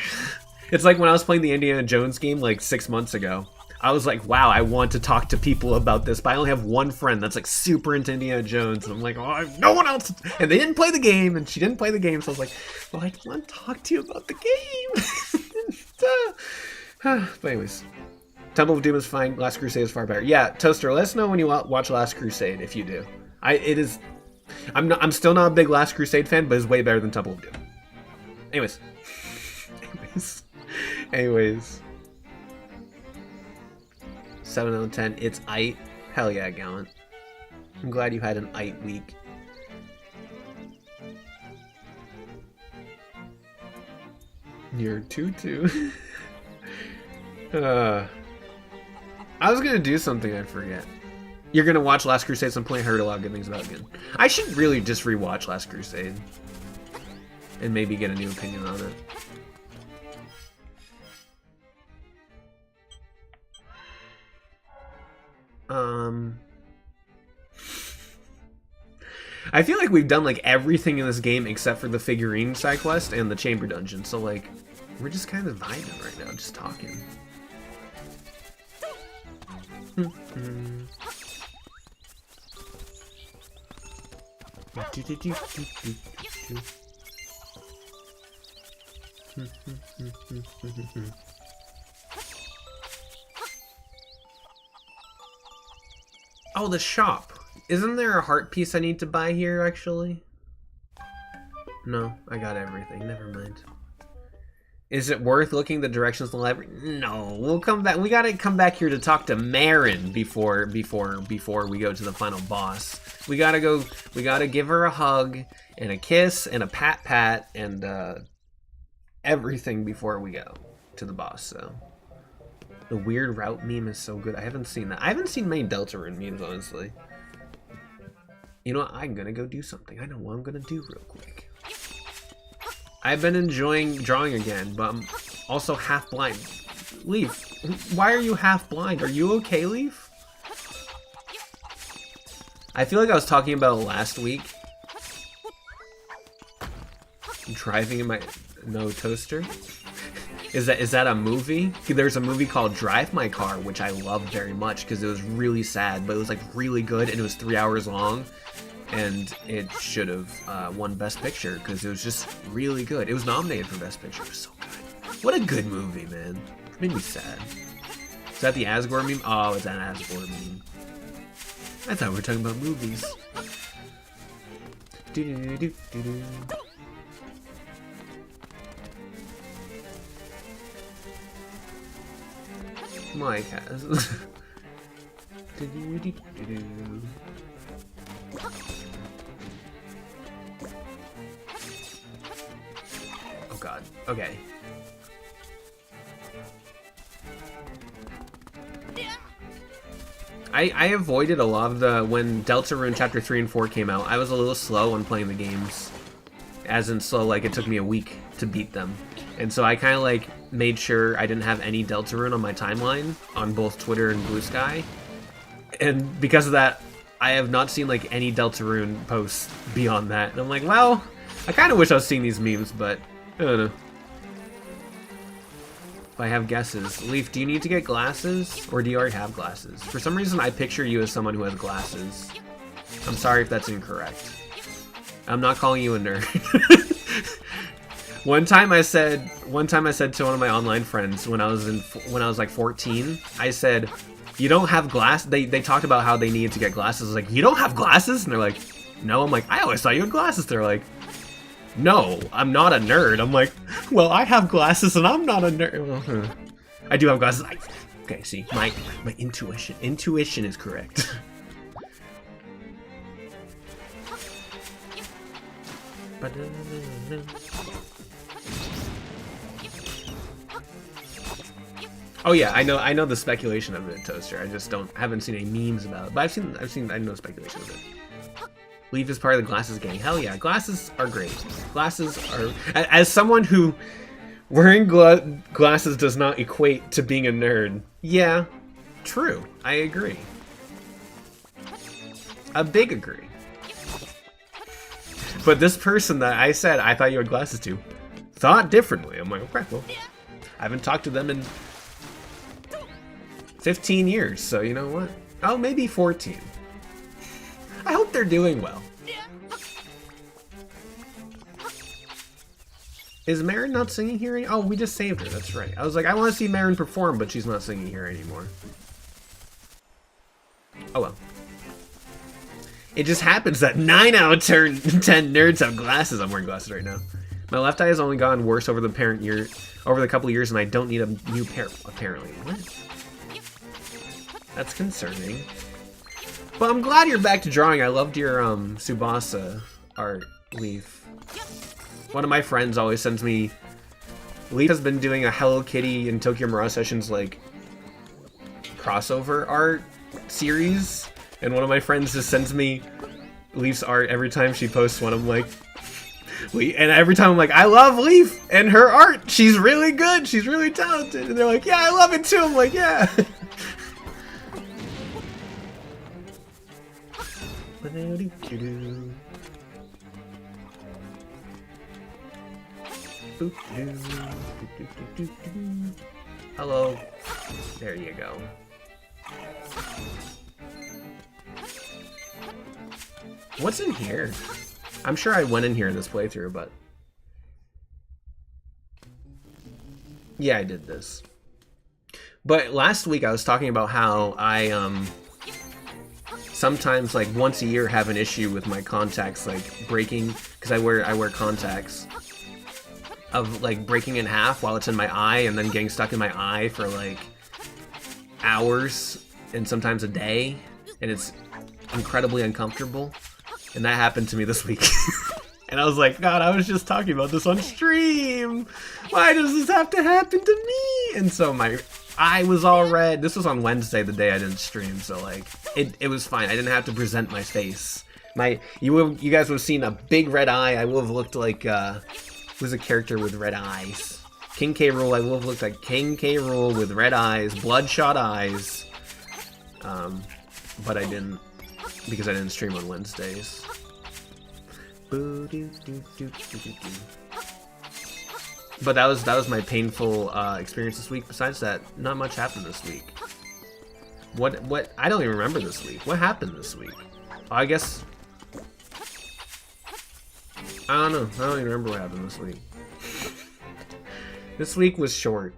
it's like when I was playing the Indiana Jones game like 6 months ago. I was like, wow, I want to talk to people about this, but I only have one friend that's like super into Indiana Jones, and I'm like, oh, no one else, and they didn't play the game, and she didn't play the game, so I was like, well, I want to talk to you about the game. But anyways, Temple of Doom is fine. Last Crusade is far better. Yeah, Toaster, let us know when you watch Last Crusade if you do. I'm still not a big Last Crusade fan, but it's way better than Temple of Doom. Anyways. Anyways. 7 out of 10. It's aight. Hell yeah, Gallant. I'm glad you had an aight week. You're 2-2. I was gonna do something, I forget. You're gonna watch Last Crusade, some point I heard a lot of good things about it again. I should really just rewatch Last Crusade. And maybe get a new opinion on it. I feel like we've done like everything in this game except for the figurine side quest and the chamber dungeon, so like we're just kind of vibing right now, just talking. Oh, the shop. Isn't there a heart piece I need to buy here, actually? No, I got everything. Never mind. Is it worth looking the directions in the library? No, we'll come back. We gotta come back here to talk to Marin before we go to the final boss. We gotta give her a hug and a kiss and a pat and everything before we go to the boss. So the weird route meme is so good. I haven't seen that. I haven't seen many Deltarune memes, honestly. You know what? I'm gonna go do something. I know what I'm gonna do real quick. I've been enjoying drawing again, but I'm also half blind. Leaf, why are you half blind? Are you okay, Leaf? I feel like I was talking about it last week. Driving in my toaster. Is that a movie? There's a movie called Drive My Car, which I loved very much because it was really sad, but it was like really good, and it was 3 hours long. And it should have won Best Picture because it was just really good. It was nominated for Best Picture. It was so good. What a good movie, man. It made me sad. Is that the Asgore meme? Oh, it's an Asgore meme. I thought we were talking about movies. Do-do-do-do-do-do. Mike has. Do-do-do-do-do. Oh god. Okay. I avoided a lot of the... When Deltarune Chapter 3 and 4 came out, I was a little slow on playing the games. As in slow, like it took me a week to beat them. And so I kind of like made sure I didn't have any Deltarune on my timeline on both Twitter and Blue Sky. And because of that, I have not seen like any Deltarune posts beyond that. And I'm like, well, I kind of wish I was seeing these memes, but I don't know. If I have guesses. Leaf, do you need to get glasses? Or do you already have glasses? For some reason, I picture you as someone who has glasses. I'm sorry if that's incorrect. I'm not calling you a nerd. One time I said to one of my online friends when I was like 14, I said, "You don't have glasses." They talked about how they needed to get glasses. I was like, "You don't have glasses?" And they're like, "No." I'm like, "I always thought you had glasses." They're like, "No, I'm not a nerd." I'm like, "Well, I have glasses and I'm not a nerd." I do have glasses. Okay, see, my intuition is correct. Oh yeah, I know the speculation of it, Toaster. I just haven't seen any memes about it. But I know speculation of it. Leaf is part of the glasses gang. Hell yeah, glasses are great. Glasses are... As someone who... Wearing glasses does not equate to being a nerd. Yeah, true. I agree. A big agree. But this person that I said I thought you had glasses to thought differently. I'm like, okay, well, I haven't talked to them in 15 years, so you know what? Oh, maybe 14. I hope they're doing well. Is Marin not singing here? Oh, we just saved her. That's right. I was like, I want to see Marin perform, but she's not singing here anymore. Oh well. It just happens that 9 out of 10 nerds have glasses. I'm wearing glasses right now. My left eye has only gotten worse over the couple years, and I don't need a new pair. Apparently, what? That's concerning. But I'm glad you're back to drawing. I loved your Tsubasa art, Leaf. One of my friends always sends me. Leaf has been doing a Hello Kitty and Tokyo Mirage Sessions like crossover art series, and one of my friends just sends me Leaf's art every time she posts one. I'm like, and every time I'm like, I love Leaf and her art. She's really good. She's really talented. And they're like, yeah, I love it too. I'm like, yeah. Hello. There you go. What's in here? I'm sure I went in here in this playthrough, but... yeah, I did this. But last week I was talking about how I, sometimes, like, once a year have an issue with my contacts, like, breaking, because I wear contacts, of, like, breaking in half while it's in my eye and then getting stuck in my eye for, like, hours and sometimes a day, and it's incredibly uncomfortable. And that happened to me this week. And I was like, God, I was just talking about this on stream. Why does this have to happen to me? And so my eye was all red. This was on Wednesday, the day I didn't stream. So like, it was fine. I didn't have to present my face. You guys would have seen a big red eye. I would have looked like, who's a character with red eyes? King K. Rool. I would have looked like King K. Rool with red eyes, bloodshot eyes. But I didn't, because I didn't stream on Wednesdays. But that was my painful experience this week. Besides that, not much happened this week. What I don't even remember this week. What happened this week? I guess I don't know. I don't even remember what happened this week. This week was short.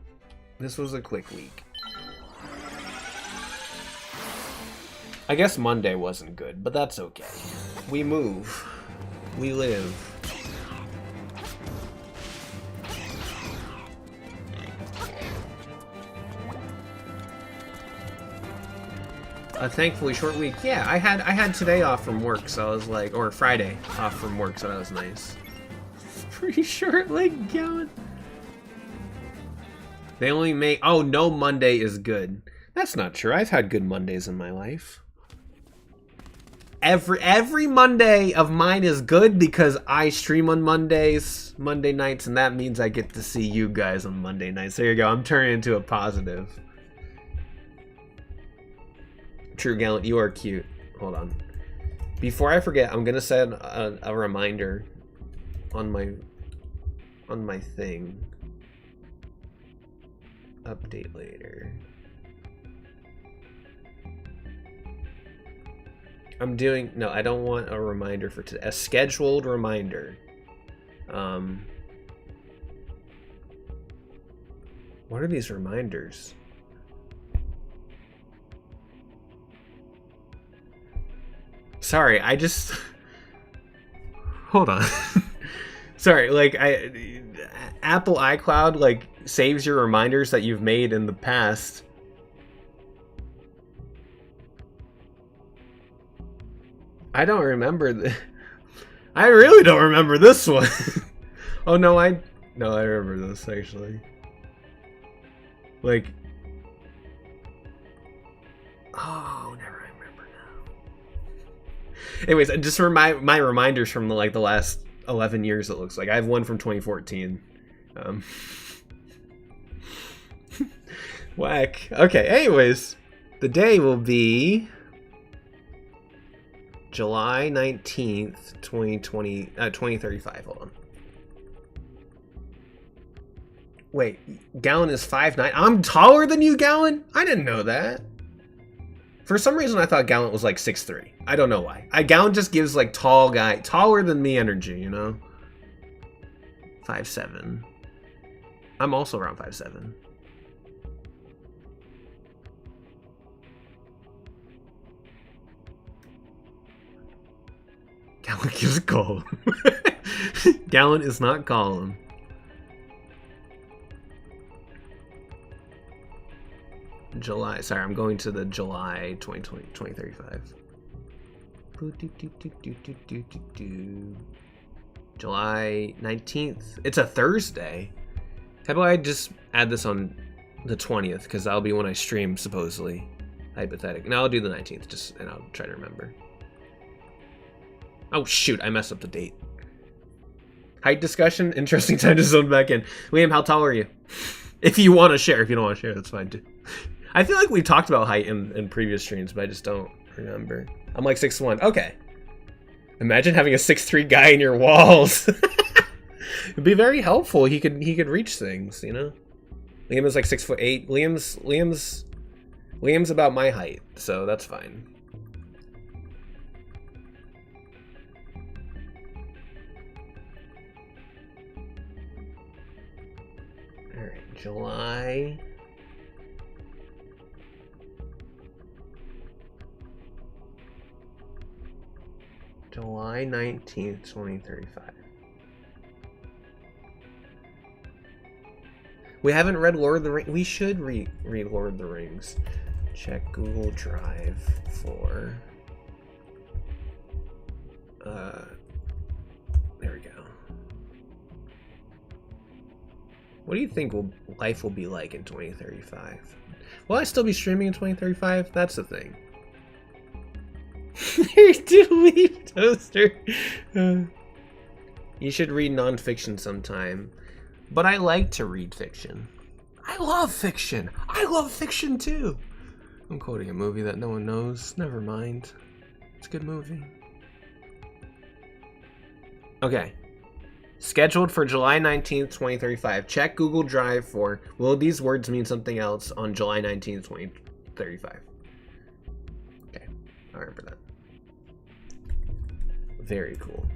This was a quick week. I guess Monday wasn't good, but that's okay. We move. We live. A thankfully short week. Yeah, I had today off from work, so I was like, or Friday off from work, so that was nice. Pretty short, like, going. They only make, oh, no Monday is good. That's not true. I've had good Mondays in my life. Every Monday of mine is good because I stream on Mondays, Monday nights, and that means I get to see you guys on Monday nights. There you go. I'm turning into a positive. True Gallant, you are cute. Hold on. Before I forget, I'm gonna set a reminder on my thing. Update later. I'm doing, no, I don't want a reminder for today. A scheduled reminder. What are these reminders? Sorry, I just... Hold on. Sorry, like, Apple iCloud, like, saves your reminders that you've made in the past. I don't remember I really don't remember this one. Oh no, I remember this actually. Like, oh, never remember now. Anyways, just for my reminders from the last 11 years, it looks like I have one from 2014. Whack. Okay. Anyways, the day will be July 19th, 2035. Hold on. Wait, Gallon is 5'9". I'm taller than you, Gallon? I didn't know that. For some reason, I thought Gallon was like 6'3". I don't know why. Gallon just gives like tall guy, taller than me energy, you know? 5'7". I'm also around 5'7". Gallon gives Gollum. Gallon is not Gollum. July. Sorry, I'm going to the July 2035. July 19th. It's a Thursday. How about I just add this on the 20th, because that'll be when I stream, supposedly. Hypothetic. Now I'll do the 19th, and I'll try to remember. Oh shoot, I messed up the date. Height discussion? Interesting time to zone back in. Liam, how tall are you? If you want to share. If you don't want to share, that's fine too. I feel like we talked about height in previous streams, but I just don't remember. I'm like 6'1". Okay. Imagine having a 6'3" guy in your walls. It'd be very helpful. He could reach things, you know? Liam is like 6'8". Liam's about my height, so that's fine. Alright, July 19th, 2035. We haven't read Lord of the Rings. We should read Lord of the Rings. Check Google Drive for... there we go. What do you think life will be like in 2035? Will I still be streaming in 2035? That's the thing. Delete toaster. You should read nonfiction sometime. But I like to read fiction. I love fiction. I love fiction too. I'm quoting a movie that no one knows. Never mind. It's a good movie. Okay. Scheduled for July 19th, 2035. Check Google Drive for will these words mean something else on July 19th, 2035. Okay. I remember that. Very cool.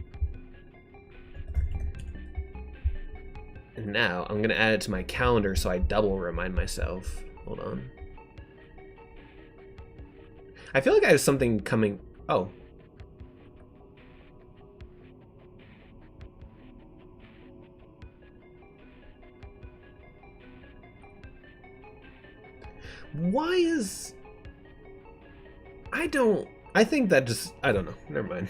And now I'm gonna add it to my calendar so I double remind myself. Hold on. I feel like I have something coming. Oh. Why is... I think that just... I don't know. Never mind.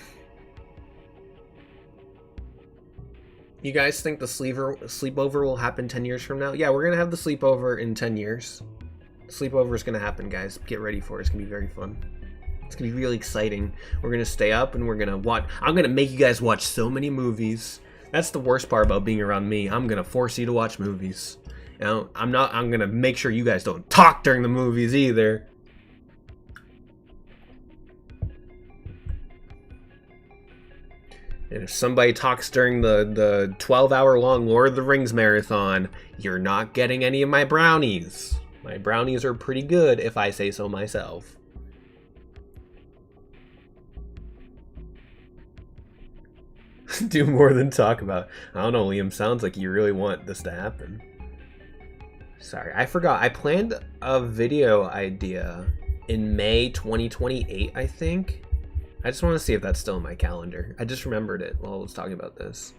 You guys think the sleepover will happen 10 years from now? Yeah, we're going to have the sleepover in 10 years. Sleepover is going to happen, guys. Get ready for it. It's going to be very fun. It's going to be really exciting. We're going to stay up and we're going to watch... I'm going to make you guys watch so many movies. That's the worst part about being around me. I'm going to force you to watch movies. You know, I'm going to make sure you guys don't talk during the movies either. And if somebody talks during the 12-hour-long Lord of the Rings marathon, you're not getting any of my brownies. My brownies are pretty good, if I say so myself. Do more than talk about. I don't know, Liam. Sounds like you really want this to happen. Sorry, I forgot. I planned a video idea in May 2028, I think. I just want to see if that's still in my calendar. I just remembered it while I was talking about this.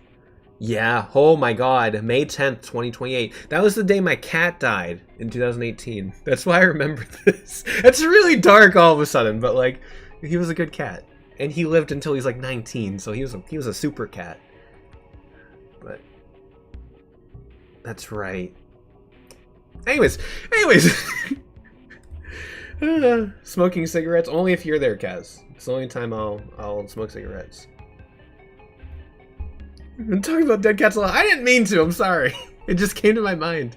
Yeah, oh my god, May 10th, 2028. That was the day my cat died in 2018. That's why I remember this. It's really dark all of a sudden, but like, he was a good cat. And he lived until he's like 19, so he was a super cat. But that's right. Anyways. Smoking cigarettes only if you're there, Kaz. It's the only time I'll smoke cigarettes. I'm talking about dead cats a lot. I didn't mean to. I'm sorry. It just came to my mind.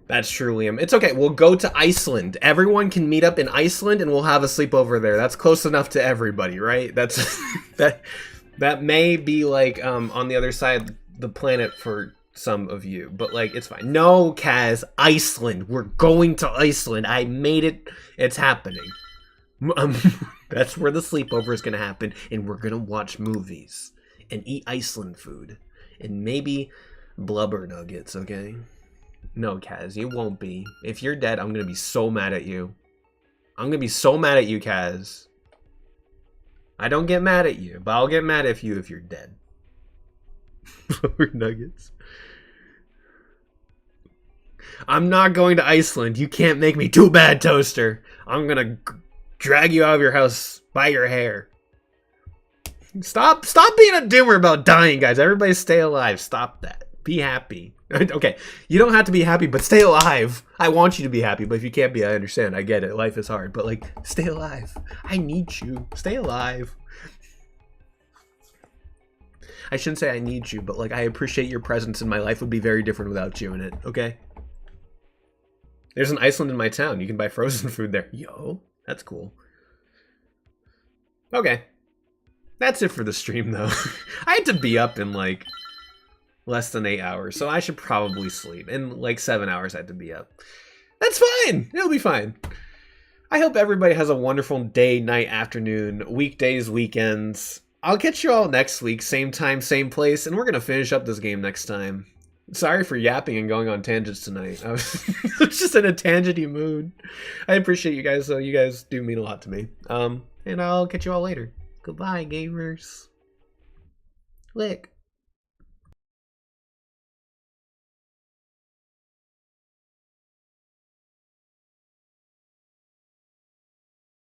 That's true, Liam. It's okay. We'll go to Iceland. Everyone can meet up in Iceland, and we'll have a sleepover there. That's close enough to everybody, right? That's that may be like on the other side of the planet for some of you, but like it's fine. No, Kaz, Iceland. We're going to Iceland. I made it. It's happening. That's where the sleepover is gonna happen, and we're gonna watch movies and eat Iceland food and maybe blubber nuggets. Okay? No, Kaz, you won't be. If you're dead, I'm gonna be so mad at you. I'm gonna be so mad at you, Kaz. I don't get mad at you, but I'll get mad at you if you're dead. Flour nuggets. I'm not going to Iceland. You can't make me too bad, Toaster. I'm gonna drag you out of your house by your hair. Stop being a dimmer about dying, guys. Everybody stay alive. Stop that. Be happy. Okay, you don't have to be happy, but stay alive. I want you to be happy, but if you can't be, I understand. I get it. Life is hard, but like, stay alive. I need you. Stay alive. I shouldn't say I need you, but like, I appreciate your presence, and my life would be very different without you in it, okay? There's an Iceland in my town. You can buy frozen food there. Yo, that's cool. Okay. That's it for the stream, though. I had to be up in, like, less than 8 hours, so I should probably sleep. In, like, 7 hours I had to be up. That's fine! It'll be fine. I hope everybody has a wonderful day, night, afternoon, weekdays, weekends. I'll catch you all next week, same time, same place, and we're gonna finish up this game next time. Sorry for yapping and going on tangents tonight. I was just in a tangenty mood. I appreciate you guys, though. You guys do mean a lot to me. And I'll catch you all later. Goodbye, gamers. Lick.